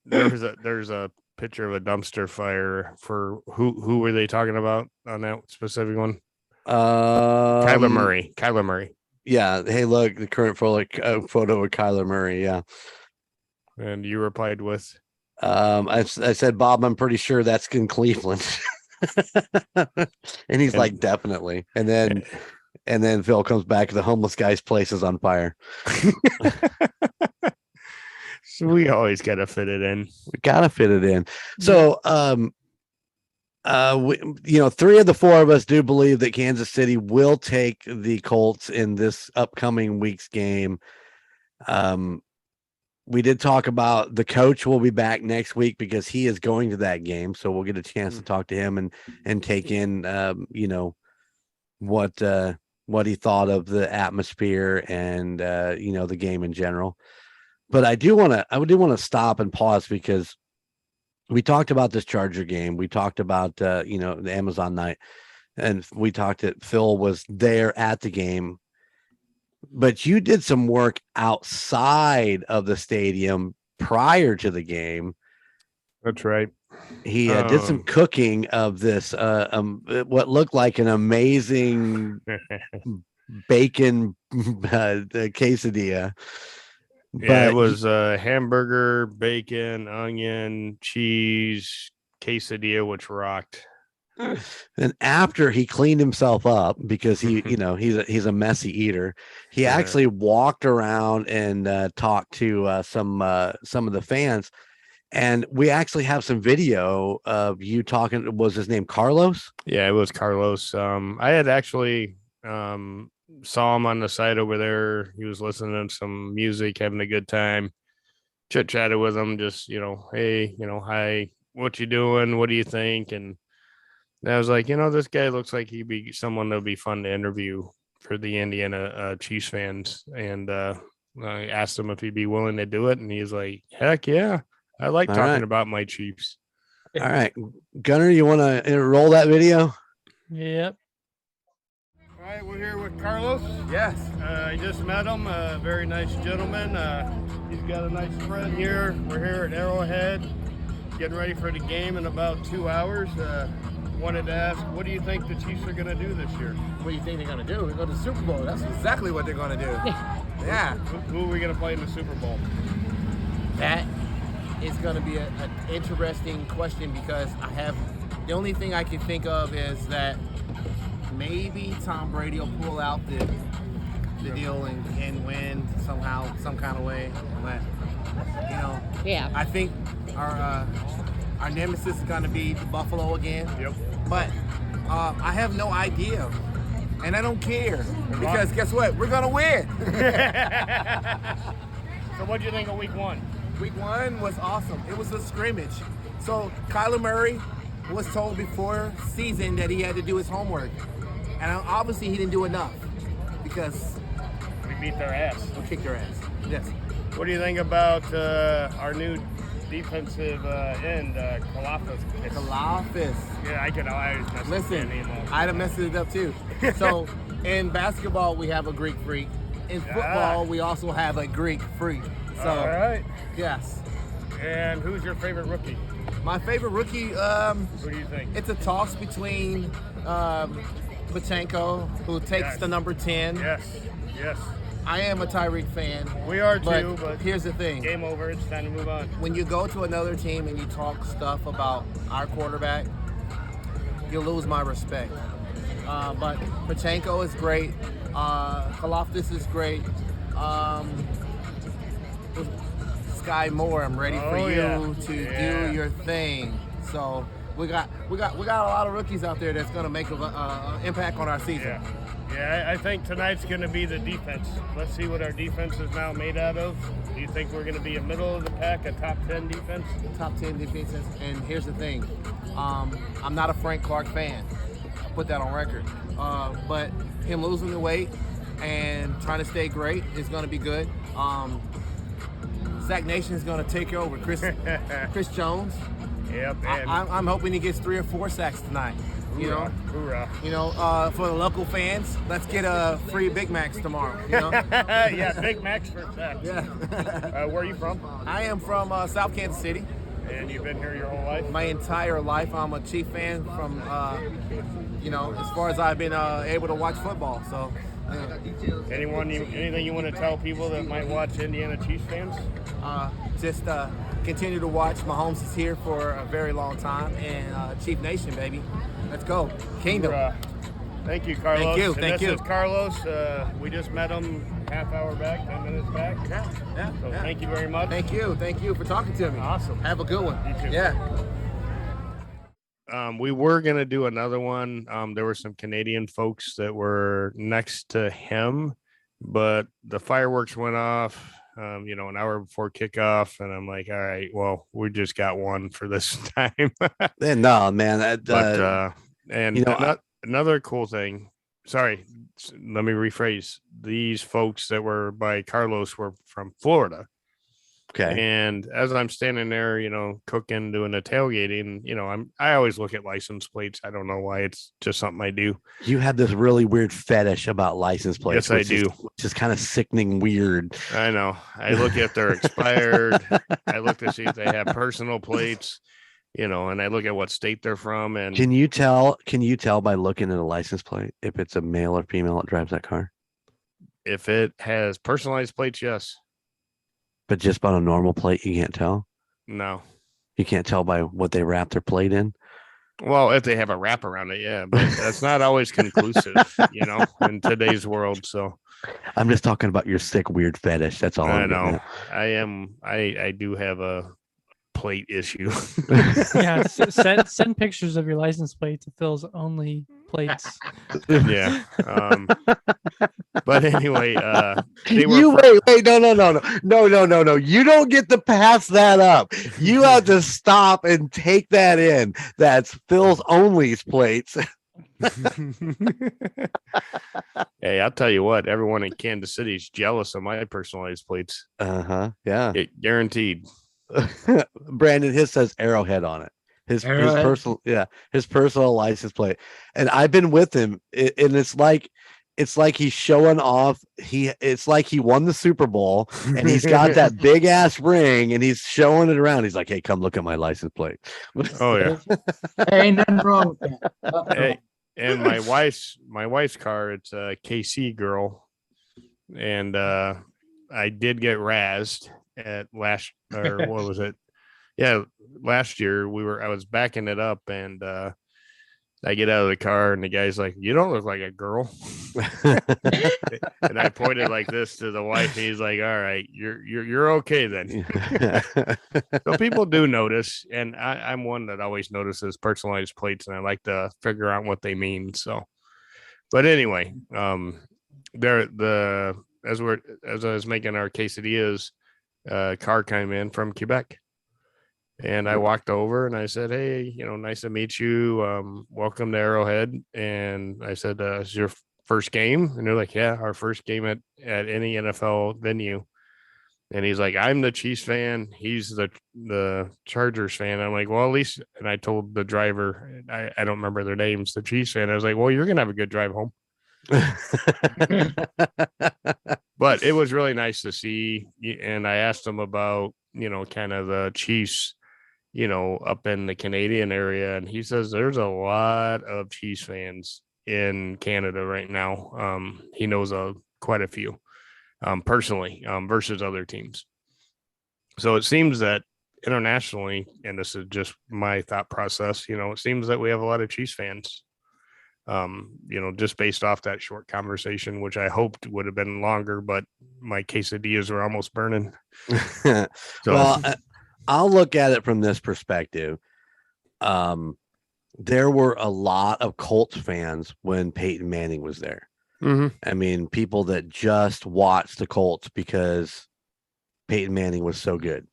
B: there's a picture of a dumpster fire for who were they talking about on that specific one? Kyler Murray. Yeah. Hey, look, the current photo of Kyler Murray. Yeah. And you replied with.
A: I said, Bob, I'm pretty sure that's in Cleveland. And he's like, definitely. And then Phil comes back, the homeless guy's place is on fire.
B: So we always got to fit it in.
A: We got to fit it in. So, three of the four of us do believe that Kansas City will take the Colts in this upcoming week's game. We did talk about the coach will be back next week because he is going to that game. So we'll get a chance to talk to him and take in, what he thought of the atmosphere and, the game in general. But I do want to stop and pause because we talked about this Charger game. We talked about, the Amazon night, and we talked that Phil was there at the game. But you did some work outside of the stadium prior to the game.
B: That's right.
A: He did some cooking of this, what looked like an amazing bacon quesadilla.
B: Yeah, it was hamburger, bacon, onion, cheese, quesadilla, which rocked.
A: And after he cleaned himself up, because he, he's a messy eater, he actually walked around and talked to some of the fans, and we actually have some video of you talking. Was his name Carlos?
B: Yeah, it was Carlos. I had actually saw him on the side over there. He was listening to some music, having a good time. Chit chatted with him, just hey, hi, what you doing? What do you think? And I was like, this guy looks like he'd be someone that would be fun to interview for the Indiana Chiefs fans. And I asked him if he'd be willing to do it. And he's like, heck yeah. I like talking about my Chiefs.
A: All right. Gunner, you want to roll that video?
D: Yep.
B: All right. We're here with Carlos.
E: Yes.
B: I just met him. A very nice gentleman. He's got a nice friend here. We're here at Arrowhead, getting ready for the game in about 2 hours. Wanted to ask, what do you think the Chiefs are going to do this year?
E: What do you think they're going to do? We're going to the Super Bowl. That's exactly what they're going to do. Yeah.
B: Who are we going to play in the Super Bowl?
E: That is going to be an interesting question because the only thing I can think of is that maybe Tom Brady will pull out the deal and win somehow, some kind of way. But,
F: yeah.
E: I think our nemesis is going to be the Buffalo again.
B: Yep.
E: But I have no idea. And I don't care. Because guess what? We're going to win.
B: So what do you think of week one?
E: Week one was awesome. It was a scrimmage. So Kyler Murray was told before season that he had to do his homework. And obviously he didn't do enough. Because
B: we beat their ass.
E: We kicked their ass. Yes.
B: What do you think about our new defensive end, Kalafis.
E: Kalafis.
B: Yeah, I always mess
E: Listen,
B: up that name.
E: I'd have messed it up too. So in basketball, we have a Greek freak. In football, we also have a Greek freak. So,
B: all right.
E: Yes.
B: And who's your favorite rookie?
E: My favorite rookie,
B: who do you think?
E: It's a toss between Pachenko, who takes the number 10.
B: Yes.
E: I am a Tyreek fan.
B: We are too, but
E: here's the thing.
B: Game over. It's time to move on.
E: When you go to another team and you talk stuff about our quarterback, you lose my respect. But Pachenko is great. Kalafdis is great. Sky Moore, I'm ready for you to do your thing. So we got a lot of rookies out there that's going to make an impact on our season.
B: Yeah, I think tonight's going to be the defense. Let's see what our defense is now made out of. Do you think we're going to be a middle of the pack, a top 10 defense?
E: Top 10 defense. And here's the thing. I'm not a Frank Clark fan. I'll put that on record. But him losing the weight and trying to stay great is going to be good. Sack Nation is going to take over. Chris Jones.
B: Yep.
E: I'm hoping he gets 3 or 4 sacks tonight.
B: Hoorah.
E: For the local fans, let's get a free Big Macs tomorrow.
B: Yeah, Big Macs for sacks.
E: Yeah.
B: Where are you from?
E: I am from South Kansas City.
B: And you've been here your whole life?
E: My entire life. I'm a Chief fan from, as far as I've been able to watch football. So.
B: Anything you want to tell people that might watch Indiana Chiefs fans?
E: Just continue to watch. Mahomes is here for a very long time, and Chief Nation, baby. Let's go. Kingdom.
B: Thank you, Carlos.
E: Thank you.
B: This is Carlos. We just met him half hour back, 10 minutes back.
E: Yeah.
B: Thank you very much.
E: Thank you for talking to me.
B: Awesome.
E: Have a good one.
B: You too.
E: Yeah.
B: We were going to do another one. There were some Canadian folks that were next to him, but the fireworks went off, an hour before kickoff. And I'm like, all right, well, we just got one for this time.
A: No, man.
B: Another cool thing. Sorry, let me rephrase. These folks that were by Carlos were from Florida.
A: Okay.
B: And as I'm standing there, cooking, doing the tailgating, I always look at license plates. I don't know why. It's just something I do.
A: You have this really weird fetish about license plates.
B: Yes, I do.
A: Which is kind of sickening weird.
B: I know. I look if they're expired. I look to see if they have personal plates, and I look at what state they're from. And
A: can you tell by looking at a license plate if it's a male or female that drives that car?
B: If it has personalized plates, yes.
A: But just on a normal plate, you can't tell?
B: No.
A: You can't tell by what they wrap their plate in?
B: Well, if they have a wrap around it, yeah. But that's not always conclusive, in today's world. So
A: I'm just talking about your sick, weird fetish. That's all
B: I know. I do have a plate issue.
D: Yeah, send pictures of your license plate to Phil's only plates.
B: Yeah. But anyway,
A: wait, no. You don't get to pass that up. You have to stop and take that in. That's Phil's only's plates.
B: Hey, I'll tell you what, everyone in Kansas City is jealous of my personalized plates.
A: Yeah.
B: Guaranteed.
A: Brandon, his says Arrowhead on it. His personal license plate. And I've been with him, and it's like he's showing off. It's like he won the Super Bowl, and he's got that big ass ring, and he's showing it around. He's like, "Hey, come look at my license plate."
B: Oh yeah,
C: ain't nothing wrong with that.
B: Hey, and my wife's car, it's a KC girl, and I did get razzed at last year. I was backing it up, and I get out of the car, and the guy's like, "You don't look like a girl." And I pointed like this to the wife, and he's like, "All right, you're okay then." So people do notice, and I'm one that always notices personalized plates, and I like to figure out what they mean. So, but anyway, as I was making our quesadillas, car came in from Quebec. And I walked over and I said, "Hey, nice to meet you. Welcome to Arrowhead." And I said, "Is your first game?" And they're like, "Yeah, our first game at any NFL venue." And he's like, I'm the Chiefs fan. He's the Chargers fan. I'm like, well, at least, and I told the driver, I don't remember their names, the Chiefs fan. I was like, well, you're going to have a good drive home. But it was really nice to see. And I asked him about, kind of the Chiefs, up in the Canadian area. And he says there's a lot of Chiefs fans in Canada right now. He knows quite a few. Personally, versus other teams. So it seems that internationally, and this is just my thought process, it seems that we have a lot of Chiefs fans, just based off that short conversation, which I hoped would have been longer, but my quesadillas were almost burning.
A: So, well, I'll look at it from this perspective. There were a lot of Colts fans when Peyton Manning was there.
B: Mm-hmm.
A: I mean, people that just watched the Colts because Peyton Manning was so good,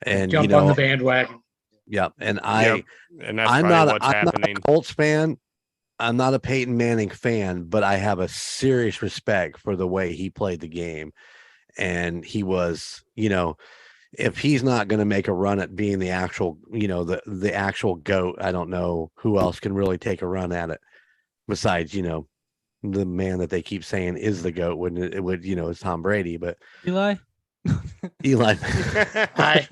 A: and
C: jump on the bandwagon.
A: Yeah, and
B: and that's
A: I'm
B: not
A: a Colts fan. I'm not a Peyton Manning fan, but I have a serious respect for the way he played the game, and he was, if he's not going to make a run at being the actual, the actual GOAT, I don't know who else can really take a run at it besides, the man that they keep saying is the GOAT when it would, it's Tom Brady, but
D: Eli.
B: Hi.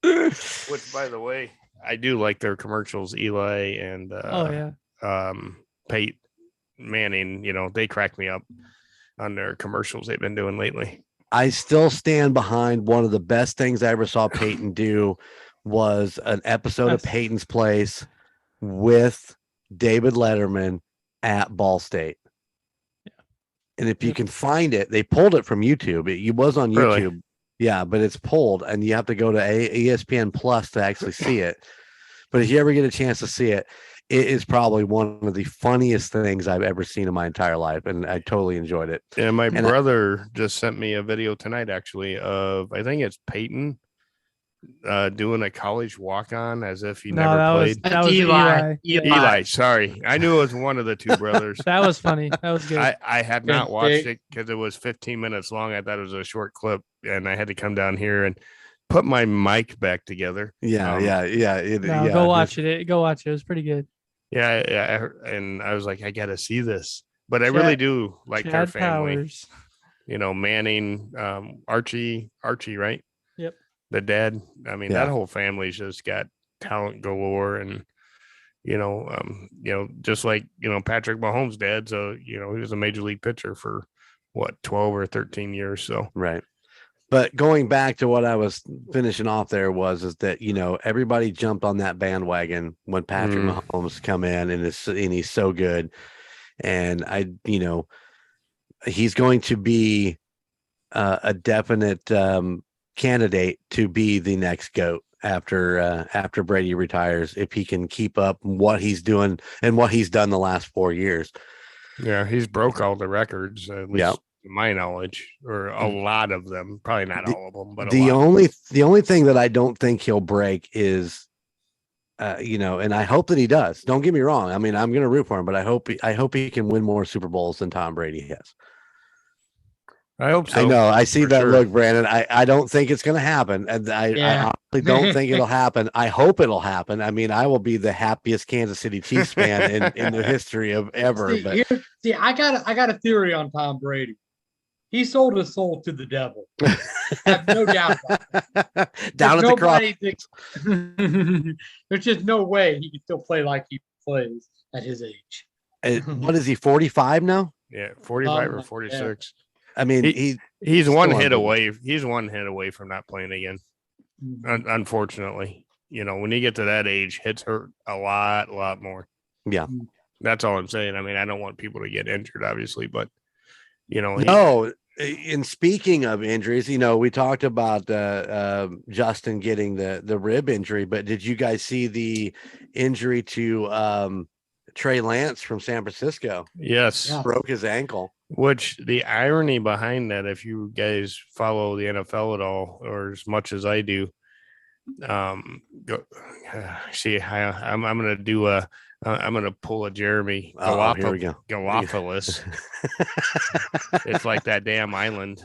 B: Which, by the way, I do like their commercials, Eli and Peyton Manning, they crack me up on their commercials they've been doing lately.
A: I still stand behind one of the best things I ever saw Peyton do was an episode of Peyton's Place with David Letterman at Ball State. Yeah. And if you can find it, they pulled it from YouTube. It was on YouTube. Really? Yeah, but it's pulled and you have to go to ESPN Plus to actually see it. But if you ever get a chance to see it, it is probably one of the funniest things I've ever seen in my entire life. And I totally enjoyed it.
B: And my brother just sent me a video tonight, actually, of, I think it's Peyton doing a college walk-on as if he never played.
D: That was Eli.
B: Sorry. I knew it was one of the two brothers.
D: That was funny. That was good.
B: I had not watched it because it was 15 minutes long. I thought it was a short clip, and I had to come down here and put my mic back together.
A: Go
D: watch it. Go watch it. It was pretty good.
B: Yeah. And I was like, I got to see this. But I really do like their family. Powers. Manning, Archie, right?
D: Yep.
B: The dad. I mean, that whole family's just got talent galore, and just like Patrick Mahomes' dad. So he was a major league pitcher for 12 or 13 years. So
A: right. But going back to what I was finishing off there is that everybody jumped on that bandwagon when Patrick Mahomes come in and he's so good, and he's going to be a definite candidate to be the next GOAT after Brady retires if he can keep up what he's doing and what he's done the last 4 years.
B: Yeah, he's broke all the records. At least to my knowledge, or a lot of them. Probably not all of them, but the
A: only thing that I don't think he'll break is, and I hope that he does. Don't get me wrong. I mean, I'm going to root for him, but I hope he can win more Super Bowls than Tom Brady has.
B: I hope so.
A: I know. I see that look, Brandon. I don't think it's going to happen. And I honestly don't think it'll happen. I hope it'll happen. I mean, I will be the happiest Kansas City Chiefs fan in the history of ever.
C: I got a theory on Tom Brady. He sold his soul to the devil. I have no doubt about that.
A: Down at the cross.
C: There's just no way he can still play like he plays at his age.
A: What is he, 45 now?
B: Yeah, 45 or 46.
A: I mean,
B: he's one hit away. He's one hit away from not playing again. Unfortunately, when you get to that age, hits hurt a lot more.
A: Yeah,
B: that's all I'm saying. I mean, I don't want people to get injured, obviously, but
A: And speaking of injuries, we talked about Justin getting the rib injury, but did you guys see the injury to Trey Lance from San Francisco?
B: Yes,
A: broke his ankle.
B: Which the irony behind that, if you guys follow the NFL at all, or as much as I do, I'm going to do a I'm going to pull a Jeremy
A: Here we go.
B: Galopoulos. It's like that damn island.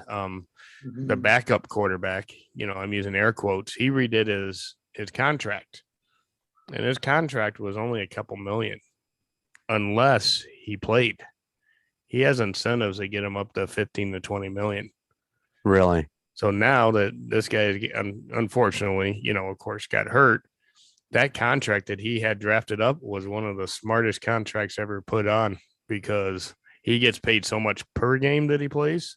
B: The backup quarterback, I'm using air quotes. He redid his contract, and his contract was only a couple million, unless he played. He has incentives that get him up to 15 to 20 million.
A: Really?
B: So now that this guy, unfortunately, of course, got hurt, that contract that he had drafted up was one of the smartest contracts ever put on, because he gets paid so much per game that he plays,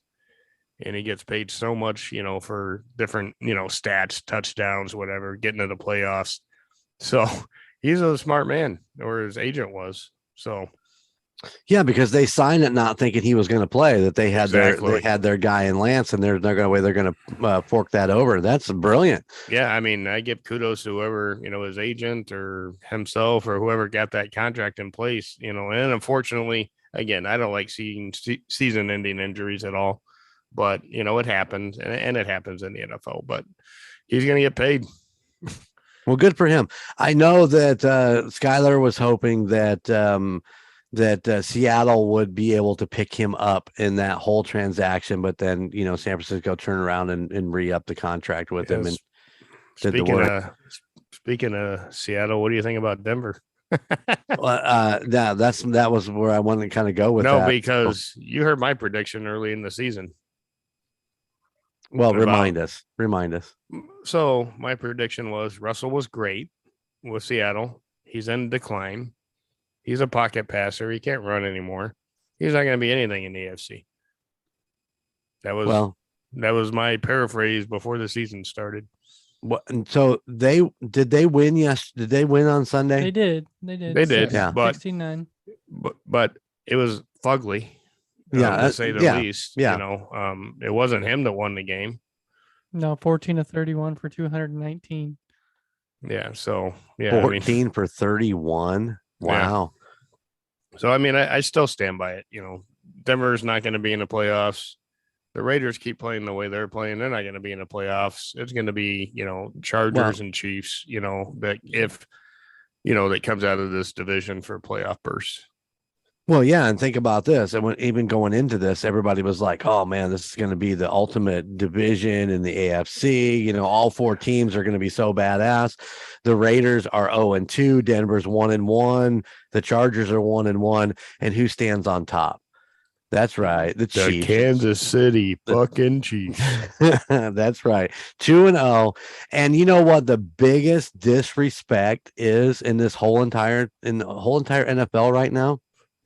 B: and he gets paid so much, for different, stats, touchdowns, whatever, getting to the playoffs. So he's a smart man, or his agent was. So.
A: Yeah, because they signed it not thinking he was going to play. That they had their guy in Lance, and they're going to fork that over. That's brilliant.
B: Yeah, I mean, I give kudos to whoever his agent or himself or whoever got that contract in place. And unfortunately, again, I don't like seeing season-ending injuries at all, but it happens, and it happens in the NFL. But he's going to get paid.
A: Well, good for him. I know that Skylar was hoping that. That Seattle would be able to pick him up in that whole transaction, but then San Francisco turned around and re-up the contract with him. And
B: speaking of Seattle, what do you think about Denver?
A: That was where I wanted to kind of go with.
B: No, because you heard my prediction early in the season.
A: Well, remind us.
B: So my prediction was Russell was great with Seattle. He's in decline. He's a pocket passer. He can't run anymore. He's not going to be anything in the AFC. That was my paraphrase before the season started.
A: What? And so did they win? Yes. Did they win on Sunday?
D: They did.
B: They did.
A: Yeah.
D: 69.
B: But it was fugly. To say the least.
A: Yeah.
B: It wasn't him that won the game.
D: No, 14-31 for 219.
B: Yeah. So
A: 14 for 31. Wow.
B: Yeah. So, I still stand by it. Denver's not going to be in the playoffs. The Raiders keep playing the way they're playing. They're not going to be in the playoffs. It's going to be, Chargers and Chiefs, that if, that comes out of this division for playoff bursts.
A: Well, yeah. And think about this. And even going into this, everybody was like, oh, man, this is going to be the ultimate division in the AFC. All four teams are going to be so badass. The Raiders are 0-2. Denver's 1-1. The Chargers are 1-1. And who stands on top? That's right. The Chiefs.
B: Kansas City fucking Chiefs.
A: That's right. 2-0. And you know what the biggest disrespect is in the whole entire NFL right now?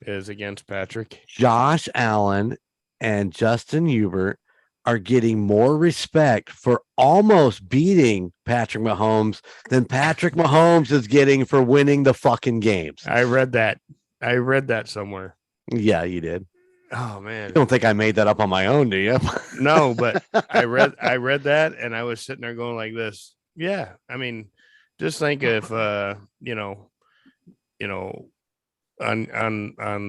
B: Is against Patrick.
A: Josh Allen and Justin Herbert are getting more respect for almost beating Patrick Mahomes than Patrick Mahomes is getting for winning the fucking games.
B: I read that somewhere.
A: Yeah, you did.
B: Oh man.
A: You don't think I made that up on my own, do you?
B: No, but I read that and I was sitting there going like this. Yeah. Just think if on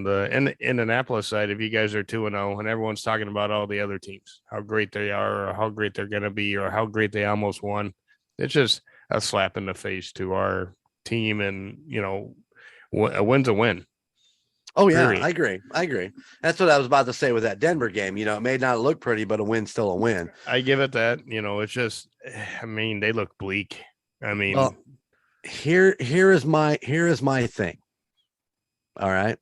B: the Indianapolis side, if you guys are 2-0 and everyone's talking about all the other teams, how great they are or how great they're going to be or how great they almost won, it's just a slap in the face to our team. And, a win's a win.
A: Oh, yeah, period. I agree. That's what I was about to say with that Denver game. It may not look pretty, but a win's still a win.
B: I give it that. It's just, they look bleak.
A: Well, here is my thing. All right.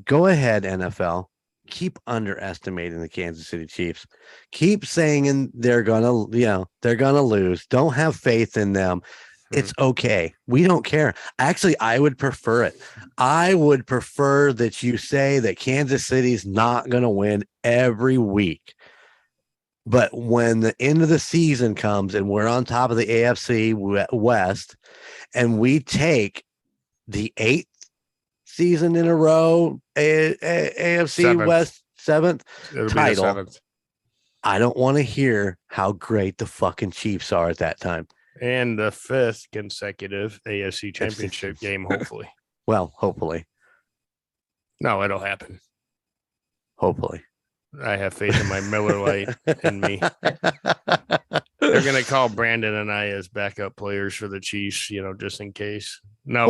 A: Go ahead, NFL. Keep underestimating the Kansas City Chiefs. Keep saying they're gonna lose. Don't have faith in them. It's okay. We don't care. Actually, I would prefer it. I would prefer that you say that Kansas City's not gonna win every week. But when the end of the season comes and we're on top of the AFC West and we take the 8th season in a row, AFC West 7th title. 7th. I don't want to hear how great the fucking Chiefs are at that time.
B: And the 5th consecutive AFC championship game, hopefully.
A: Well, hopefully.
B: No, it'll happen.
A: Hopefully.
B: I have faith in my Miller Lite in me. They're going to call Brandon and I as backup players for the Chiefs, just in case. No,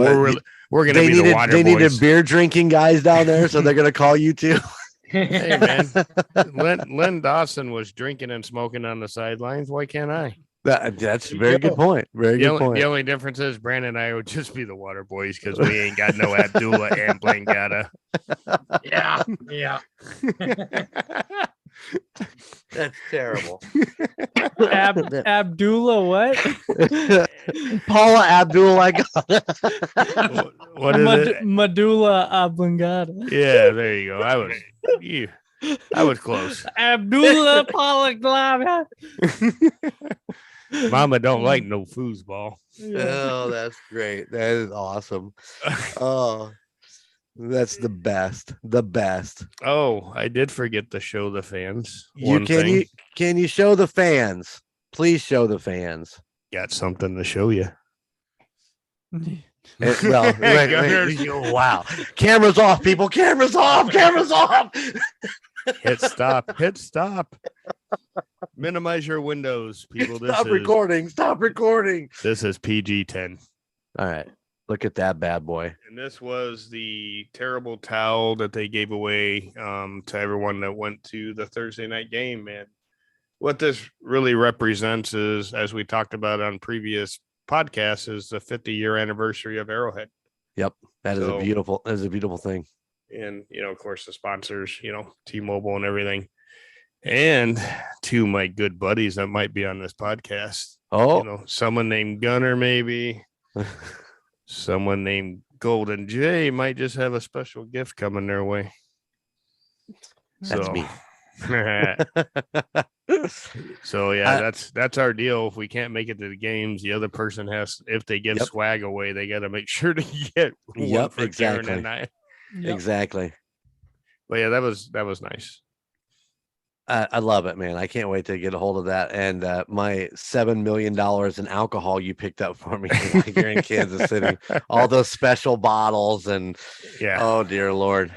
B: we're going to be the water boys.
A: They needed beer drinking guys down there, so they're going to call you too.
B: Hey, man. Len Dawson was drinking and smoking on the sidelines. Why can't I?
A: That's a very good point.
B: The only difference is Brandon and I would just be the water boys because we ain't got no Abdullah and Blangata.
C: Yeah.
A: That's terrible.
D: Abdullah, what?
A: Paula Abdullah.
B: What is it?
D: Medulla oblongata.
B: Yeah, there you go. I was close.
D: Abdullah Polyglava.
B: Mama don't like no foosball.
A: Oh, that's great. That is awesome. Oh, that's the best. The best.
B: Oh, I did forget to show the fans.
A: Can you show the fans? Please show the fans.
B: Got something to show you.
A: Wow. Cameras off, people. Cameras off.
B: Hit stop. Minimize your windows, people.
A: Stop recording.
B: This is PG-10.
A: All right. Look at that bad boy.
B: And this was the terrible towel that they gave away to everyone that went to the Thursday night game. And what this really represents is, as we talked about on previous podcasts, is the 50-year anniversary of Arrowhead.
A: Yep. That is a beautiful thing.
B: And, of course, the sponsors, T-Mobile and everything. And two of my good buddies that might be on this podcast.
A: Oh,
B: someone named Gunner, maybe. Someone named Golden J might just have a special gift coming their way.
A: That's me.
B: So yeah, that's our deal. If we can't make it to the games, the other person has. If they give swag away, they got to make sure to get one for
A: exactly.
B: Karen and I.
A: Exactly.
B: But yeah, that was nice.
A: I love it, man. I can't wait to get a hold of that. And my $7 million in alcohol you picked up for me here in Kansas City. All those special bottles and oh dear Lord.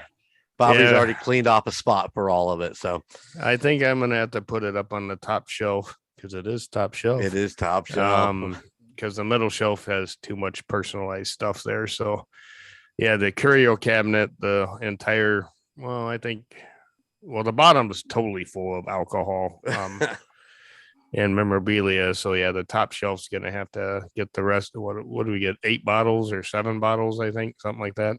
A: Bobby's already cleaned off a spot for all of it. So
B: I think I'm gonna have to put it up on the top shelf because it is top shelf.
A: It is top shelf.
B: Because the middle shelf has too much personalized stuff there. So yeah, the curio cabinet, the entire the bottom is totally full of alcohol and memorabilia. So yeah, the top shelf's gonna have to get the rest of what do we get? 8 bottles or 7 bottles, I think, something like that.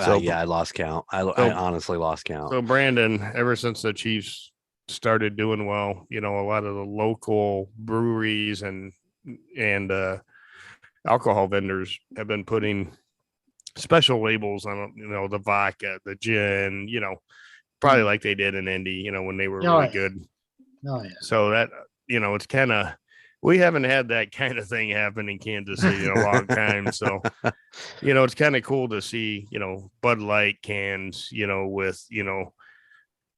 A: So I lost count. I honestly lost count.
B: So Brandon, ever since the Chiefs started doing well, a lot of the local breweries and alcohol vendors have been putting special labels on the vodka, the gin, probably like they did in Indy, when they were really good.
C: Oh yeah.
B: So that it's kind of, we haven't had that kind of thing happen in Kansas City in a long time. So it's kind of cool to see Bud Light cans with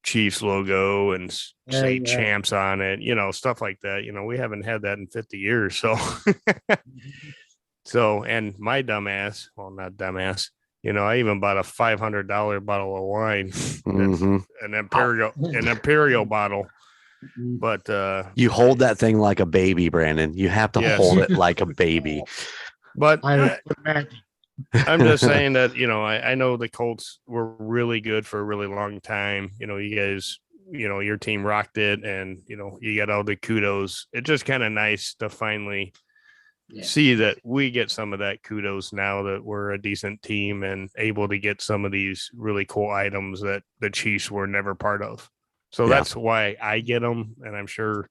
B: Chiefs logo and say champs on it, stuff like that. We haven't had that in 50 years. So and my dumbass, well, not dumbass, I even bought a $500 bottle of wine, an imperial bottle. But
A: you hold that thing like a baby, Brandon. You have to hold it like a baby.
B: But I'm just saying that I know the Colts were really good for a really long time. You guys, your team rocked it, and you got all the kudos. It's just kind of nice to finally see that we get some of that kudos now that we're a decent team and able to get some of these really cool items that the Chiefs were never part of. So that's why I get them, and I'm sure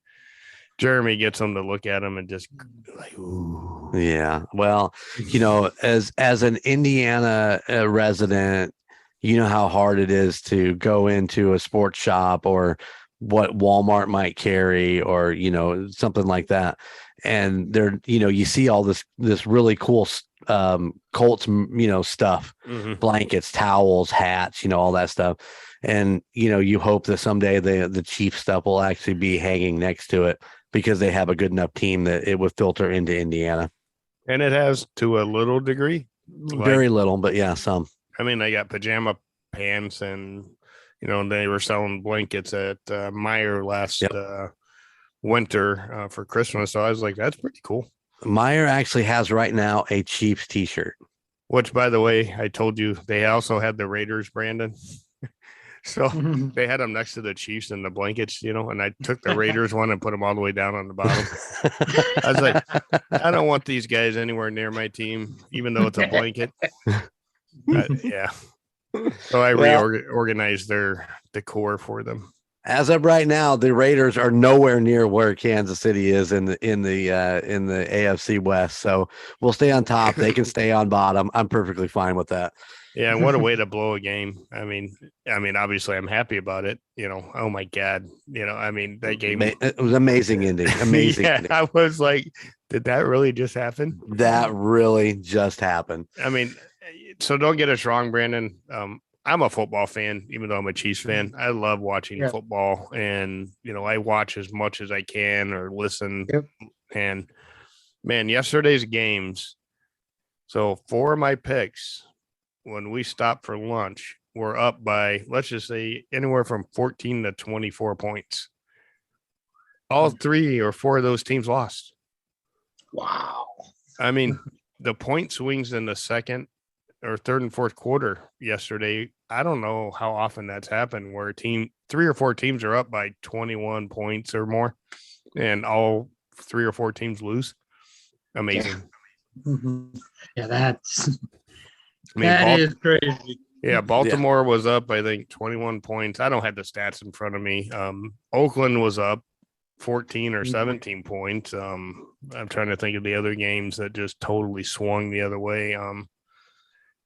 B: Jeremy gets them to look at them and just like, ooh.
A: Yeah. Well, as an Indiana resident, how hard it is to go into a sports shop or what Walmart might carry or, something like that. And there, you see all this really cool Colts, stuff, blankets, towels, hats, all that stuff. And, you hope that someday the Chiefs stuff will actually be hanging next to it because they have a good enough team that it would filter into Indiana.
B: And it has to a little degree.
A: Very little, but yeah, some.
B: I mean, they got pajama pants and, they were selling blankets at Meyer last winter for Christmas. So I was like, that's pretty cool.
A: Meyer actually has right now a Chiefs t-shirt.
B: Which, by the way, I told you they also had the Raiders, Brandon. So they had them next to the Chiefs in the blankets, and I took the Raiders one and put them all the way down on the bottom. I was like, I don't want these guys anywhere near my team, even though it's a blanket. Yeah. So I reorganized their decor for them.
A: As of right now, the Raiders are nowhere near where Kansas City is in the AFC West. So we'll stay on top. They can stay on bottom. I'm perfectly fine with that.
B: Yeah, and what a way to blow a game. I mean, obviously I'm happy about it. Oh my God. That game.
A: It was amazing ending. Amazing.
B: Yeah,
A: ending.
B: I was like, did that really just happen?
A: That really just happened.
B: So don't get us wrong, Brandon. I'm a football fan, even though I'm a Chiefs fan. I love watching football, and I watch as much as I can or listen.
C: Yep.
B: And man, yesterday's games. So 4 of my picks, when we stopped for lunch, were up by, let's just say, anywhere from 14 to 24 points. All 3 or 4 of those teams lost.
C: Wow.
B: The point swings in the second or third and fourth quarter yesterday, I don't know how often that's happened where 3 or 4 teams are up by 21 points or more and all 3 or 4 teams lose. Amazing.
C: Yeah, that's that is crazy.
B: Yeah, Baltimore was up, I think, 21 points. I don't have the stats in front of me. Oakland was up 14 or 17 points. I'm trying to think of the other games that just totally swung the other way.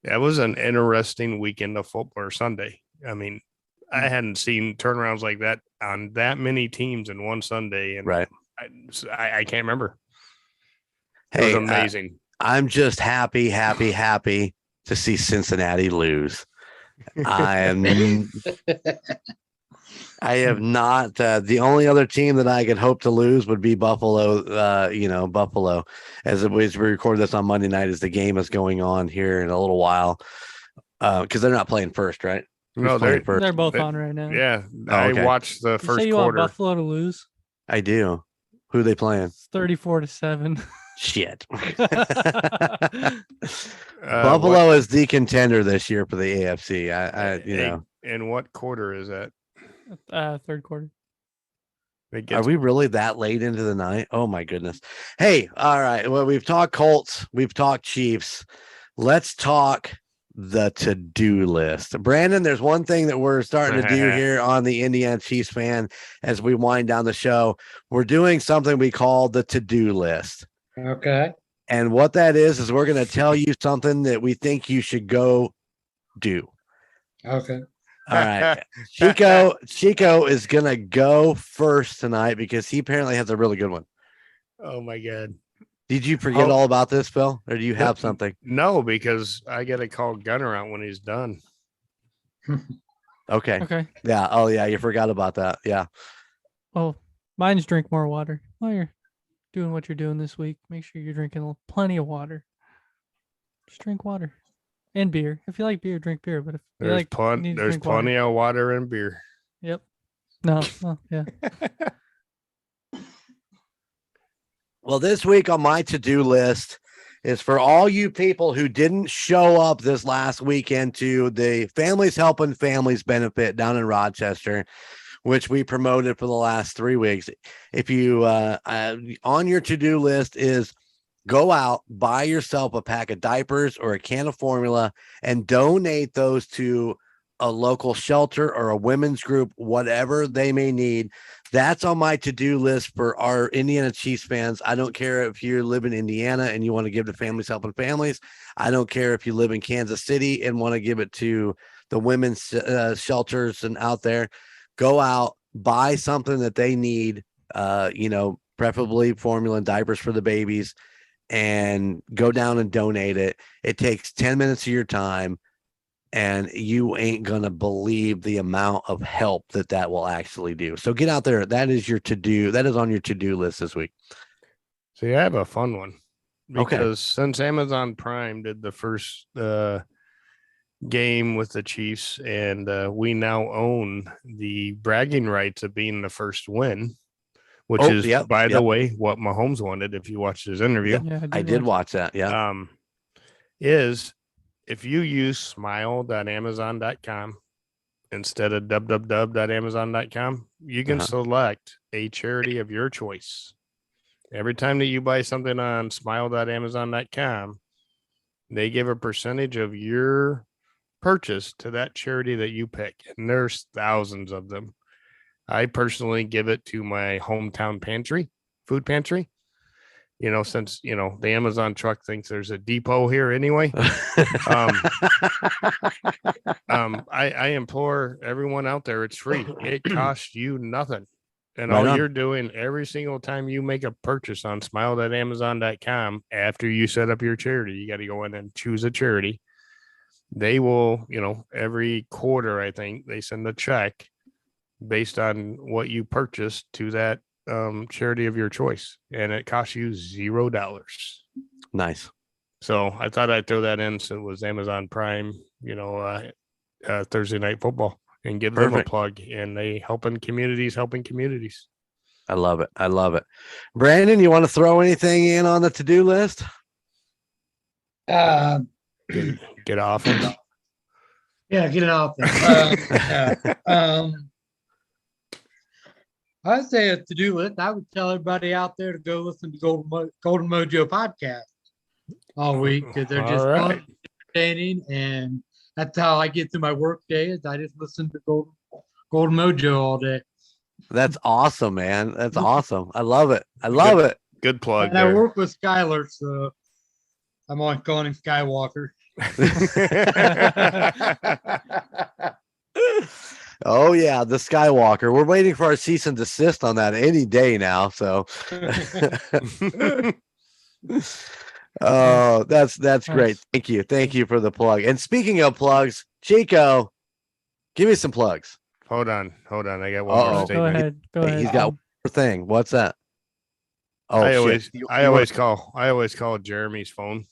B: That was an interesting weekend of football, or Sunday. I hadn't seen turnarounds like that on that many teams in one Sunday. And
A: right.
B: I can't remember.
A: It was
B: amazing.
A: I'm just happy to see Cincinnati lose. I have not. The only other team that I could hope to lose would be Buffalo. Buffalo, as we record this on Monday night, as the game is going on here in a little while, because they're not playing first, right?
B: No,
D: they're both on right now.
B: Yeah, I watched the first quarter.
D: You want Buffalo to lose?
A: I do. Who are they playing?
D: It's 34-7.
A: Shit. Buffalo is the contender this year for the AFC.
B: And what quarter is that?
D: Third quarter.
A: Are we really that late into the night? Oh my goodness. Hey, all right. Well, we've talked Colts, we've talked Chiefs. Let's talk the to-do list. Brandon, there's one thing that we're starting to do here on the Indiana Chiefs fan as we wind down the show. We're doing something we call the to-do list.
C: Okay.
A: And what that is we're going to tell you something that we think you should go do.
C: Okay.
A: All right. Chico is going to go first tonight because he apparently has a really good one.
B: Oh my God.
A: Did you forget all about this, Phil? Or do you have something?
B: No, because I got to call Gunner out when he's done.
A: Okay. Yeah. Oh yeah. You forgot about that. Yeah.
D: Oh, mine's drink more water. While you're doing what you're doing this week, make sure you're drinking plenty of water. Just drink water and beer. If you like beer, drink beer. But if
B: there's plenty of water and beer.
D: Yep. No. Yeah.
A: Well, this week on my to-do list is for all you people who didn't show up this last weekend to the Families Helping Families benefit down in Rochester, which we promoted for the last 3 weeks. If you on your to-do list is go out, buy yourself a pack of diapers or a can of formula and donate those to a local shelter or a women's group, whatever they may need. That's on my to-do list for our Indiana Chiefs fans. I don't care if you live in Indiana and you want to give to Families Helping Families. I don't care if you live in Kansas City and want to give it to the women's shelters and out there. Go out, buy something that they need, preferably formula and diapers for the babies, and go down and donate it. It takes 10 minutes of your time. And you ain't going to believe the amount of help that will actually do. So get out there. That is your to-do. That is on your to-do list this week.
B: See, I have a fun one. Because since Amazon Prime did the first game with the Chiefs, and we now own the bragging rights of being the first win, which is, by the way, what Mahomes wanted. If you watched his interview,
A: I did watch that. Yeah.
B: Is if you use smile.amazon.com instead of www.amazon.com, you can select a charity of your choice. Every time that you buy something on smile.amazon.com, they give a percentage of your purchase to that charity that you pick. And there's thousands of them. I personally give it to my hometown food pantry. Since, the Amazon truck thinks there's a depot here anyway. I implore everyone out there, it's free. It costs you nothing. And all you're doing every single time you make a purchase on smile.amazon.com, after you set up your charity, you got to go in and choose a charity. They will, every quarter, I think they send a check based on what you purchased to that charity of your choice, and it costs you $0.
A: Nice.
B: So I thought I'd throw that in, so it was Amazon Prime, Thursday Night Football, and give them a plug. And they helping communities.
A: I love it. Brandon, you want to throw anything in on the to-do list?
B: Get off it.
C: Yeah, get it off. I'd say a to-do list. I would tell everybody out there to go listen to Golden Mojo podcast all week, because they're just entertaining, and that's how I get through my work day. Is I just listen to Golden Mojo all day.
A: That's awesome, man. That's awesome. I love it. It.
B: Good plug.
C: And I work with Skylar, so I'm on calling him Skywalker.
A: Oh yeah, the Skywalker. We're waiting for our cease and desist on that any day now. So, oh, that's great. Thank you for the plug. And speaking of plugs, Chico, give me some plugs.
B: Hold on. I got one more statement.
D: Go ahead.
A: He's got one more thing. What's that? Oh,
B: I always call Jeremy's phone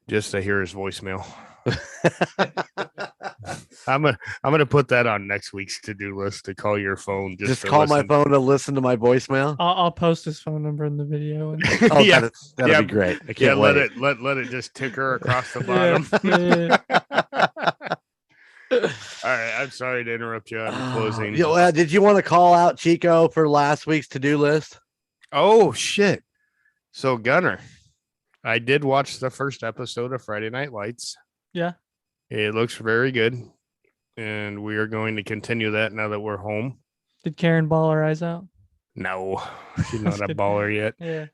B: just to hear his voicemail. I'm gonna put that on next week's to-do list, to call your phone.
A: Just call my phone to listen to my voicemail.
D: I'll post his phone number in the video.
A: Oh, yeah, that'd be great. I can't wait.
B: Let it just ticker across the bottom. All right, I'm sorry to interrupt you on closing.
A: Did you want to call out Chico for last week's to-do list?
B: Oh shit! So Gunner, I did watch the first episode of Friday Night Lights.
D: Yeah.
B: It looks very good, and we are going to continue that now that we're home.
D: Did Karen bawl her eyes out?
B: No, she's not a baller yet.
D: Yeah.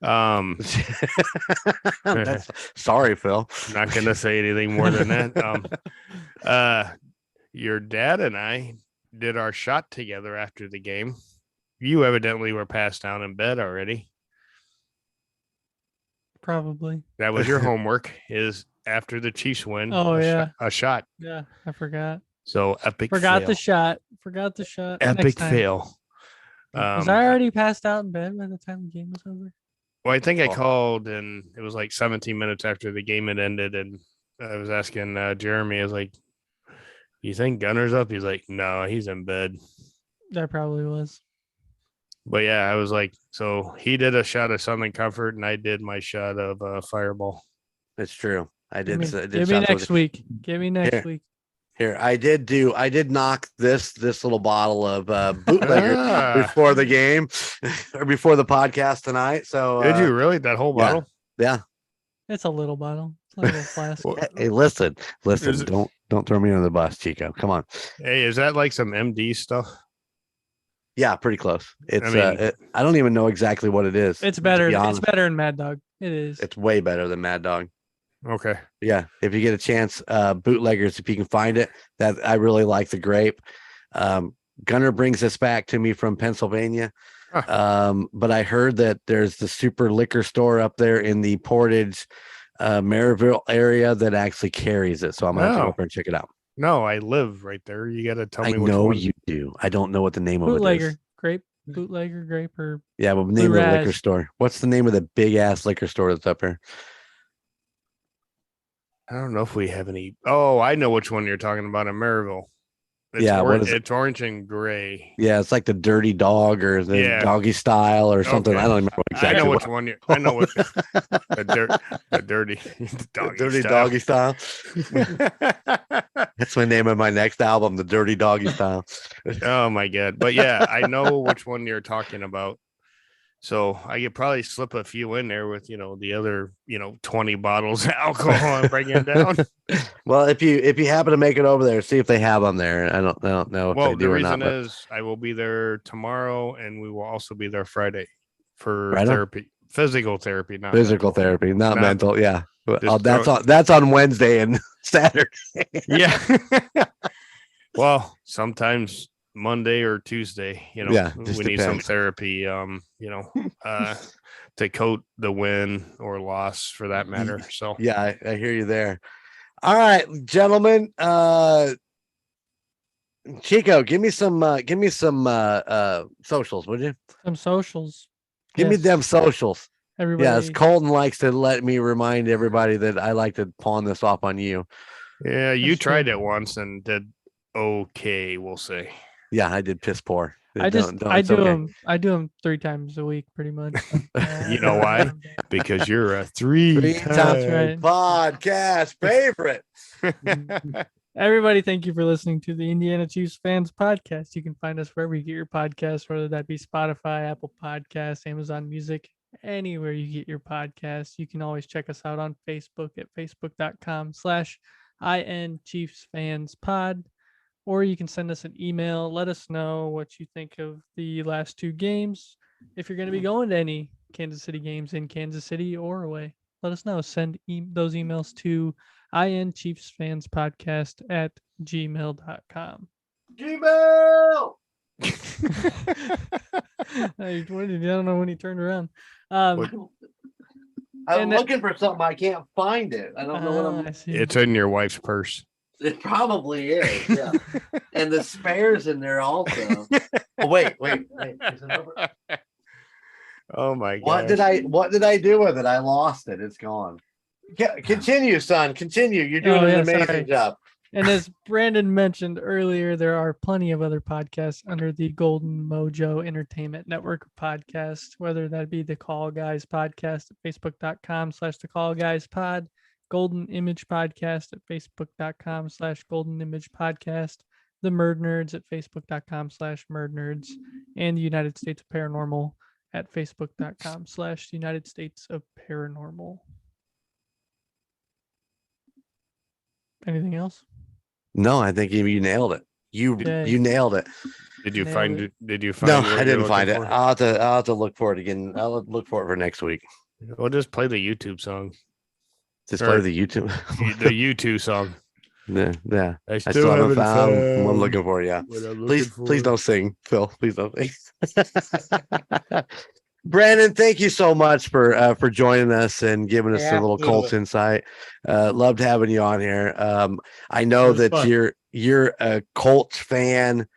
A: Sorry, Phil.
B: Not going to say anything more than that. Your dad and I did our shot together after the game. You evidently were passed down in bed already.
D: Probably.
B: That was your homework, is after the Chiefs win.
D: Oh,
B: a shot.
D: Yeah, I forgot.
B: So epic
D: Forgot
B: fail.
D: the shot.
B: Epic fail.
D: Was I already passed out in bed by the time the game was over?
B: Well, I think I called, and it was like 17 minutes after the game had ended, and I was asking Jeremy, I was like, you think Gunner's up? He's like, no, he's in bed.
D: That probably was.
B: But yeah, I was like, so he did a shot of Southern Comfort, and I did my shot of Fireball.
A: It's true. I did.
D: Give me next week. Give me next week.
A: Here, I did knock this little bottle of bootlegger before the game or before the podcast tonight. So
B: did you really? That whole bottle?
A: Yeah.
D: It's a little bottle. It's a little flask.
A: Hey, listen. Don't throw me under the bus, Chico. Come on.
B: Hey, is that like some MD stuff?
A: Yeah, pretty close. It's I don't even know exactly what it is.
D: It's better. It's better than Mad Dog. It is.
A: It's way better than Mad Dog.
B: Okay.
A: Yeah. If you get a chance, bootleggers, if you can find it, that I really like the grape. Gunner brings this back to me from Pennsylvania. But I heard that there's the super liquor store up there in the Portage, Maryville area that actually carries it. So I'm going to go over and check it out.
B: No, I live right there. You got to tell me which one.
A: I know you do. I don't know what the name
D: bootlegger,
A: of it is.
D: Bootlegger grape or
A: yeah, but name of the liquor store. What's the name of the big ass liquor store that's up here?
B: I don't know if we have any. Oh, I know which one you're talking about in Maryville. It's orange and gray.
A: Yeah, it's like the dirty dog or the doggy style or something. Okay. I don't remember exactly.
B: I know which one. I know what the dirty
A: doggy style. That's my name of my next album, The Dirty Doggy Style.
B: Oh my god! But yeah, I know which one you're talking about. So I could probably slip a few in there with, the other, 20 bottles of alcohol and bring it down.
A: Well, if you happen to make it over there, see if they have them there. I don't know if they do or not.
B: Well, the reason is I will be there tomorrow, and we will also be there Friday for therapy, physical therapy, not
A: mental. Yeah, that's on Wednesday and Saturday.
B: Yeah. Well, sometimes Monday or Tuesday, we need some therapy, to coat the win or loss for that matter. So
A: yeah, I hear you there. All right, gentlemen. Chico, give me some socials, would you?
D: Some socials.
A: Give me them socials.
D: Everybody.
A: Yes, Colton likes to let me remind everybody that I like to pawn this off on you.
B: Yeah, you tried it once and did okay, we'll say.
A: Yeah, I did piss poor.
D: I do them 3 times a week, pretty much.
B: You know why? Because you're a three-time
A: podcast favorite.
D: Everybody, thank you for listening to the Indiana Chiefs Fans Podcast. You can find us wherever you get your podcasts, whether that be Spotify, Apple Podcasts, Amazon Music, anywhere you get your podcasts. You can always check us out on Facebook at facebook.com/inchiefsfanspod. Or you can send us an email. Let us know what you think of the last 2 games. If you're going to be going to any Kansas City games in Kansas City or away, let us know. Send those emails to inchiefsfanspodcast@gmail.com.
A: Gmail!
D: I don't know when he turned around.
A: I'm looking for something. I can't find it. I don't know what
B: It's in your wife's purse.
A: It probably is, yeah. And the spares in there also. Oh, wait. Is it over?
B: Oh my god!
A: What did I do with it? I lost it. It's gone. Continue, son. Continue. You're doing an amazing job.
D: And as Brandon mentioned earlier, there are plenty of other podcasts under the Golden Mojo Entertainment Network of podcasts, whether that be the Call Guys podcast at facebook.com/the Call Guys pod. Golden Image Podcast at facebook.com/Golden Image Podcast, the Murdnerds at facebook.com/Murdnerds, and the United States of Paranormal at facebook.com/United States of Paranormal. Anything else?
A: No, I think you nailed it. You nailed it.
B: Did you find it?
A: No, I didn't find it. I'll have to look for it again. I'll look for it for next week.
B: We'll just play the YouTube song.
A: Play the YouTube.
B: The YouTube song.
A: Yeah. I still haven't found what I'm looking for. Yeah. Please don't sing, Phil. Please don't sing. Brandon, thank you so much for joining us and giving us a little Colts insight. Loved having you on here. I know that fun. You're a Colts fan,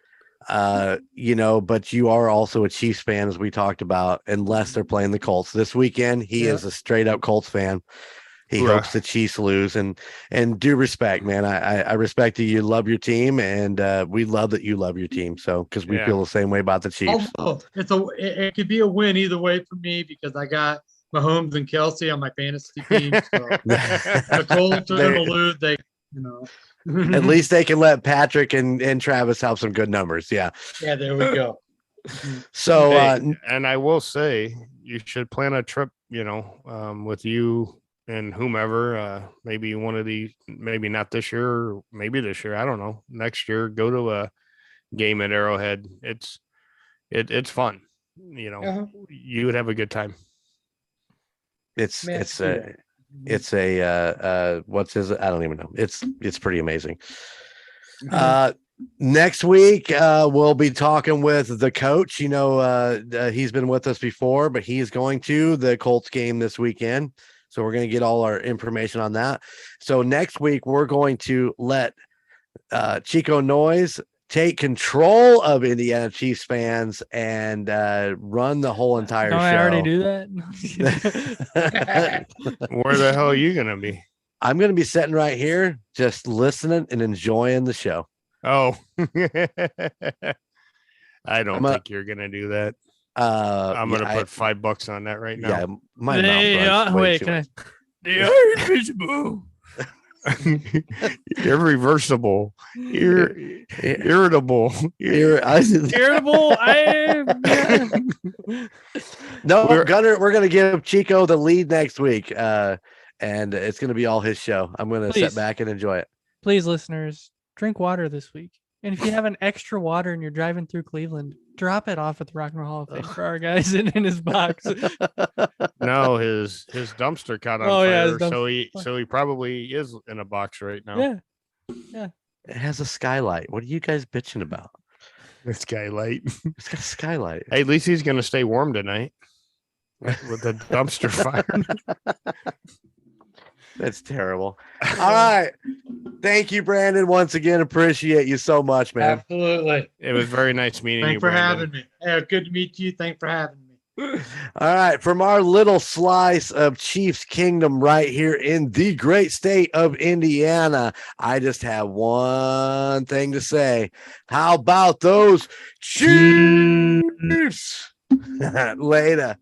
A: but you are also a Chiefs fan, as we talked about, unless they're playing the Colts this weekend. He is a straight up Colts fan. He hopes the Chiefs lose, and due respect, man. I respect you. You love your team, and we love that you love your team. So, because we feel the same way about the Chiefs.
C: It could be a win either way for me because I got Mahomes and Kelsey on my fantasy team. So the Colts are going to lose.
A: At least they can let Patrick and Travis have some good numbers. Yeah.
C: Yeah, there we go.
A: So,
B: and I will say you should plan a trip, with you and whomever, maybe one of these, maybe not this year, or maybe this year, I don't know, next year, go to a game at Arrowhead. It's fun. You would have a good time.
A: It's a what's his, I don't even know. It's pretty amazing. Next week, we'll be talking with the coach. He's been with us before, but he is going to the Colts game this weekend. So we're going to get all our information on that. So next week, we're going to let Chico Noise take control of Indiana Chiefs fans and run the whole entire show.
D: I already do that?
B: Where the hell are you going to be?
A: I'm going to be sitting right here, just listening and enjoying the show.
B: Oh, I don't think you're gonna do that. I'm gonna put $5 on that right now.
A: Yeah, my mouth
D: wait, can I? They are invisible.
B: Irreversible, irritable,
D: irritable.
A: No, Gunner, we're gonna give Chico the lead next week, and it's gonna be all his show. I'm gonna sit back and enjoy it.
D: Please, listeners, drink water this week, and if you have an extra water and you're driving through Cleveland, drop it off at the Rock and Roll Hall of Fame for our guys in his box.
B: No, his dumpster caught on fire, so he probably is in a box right now.
D: Yeah.
A: It has a skylight. What are you guys bitching about?
B: The skylight.
A: It's got a skylight.
B: Hey, at least he's gonna stay warm tonight with the dumpster fire.
A: That's terrible. All right. Thank you, Brandon. Once again, appreciate you so much, man.
C: Absolutely.
B: It was very nice meeting you.
C: Thanks for having me. Yeah, good to meet you. Thanks for having me.
A: All right. From our little slice of Chiefs Kingdom right here in the great state of Indiana, I just have one thing to say. How about those Chiefs? Later.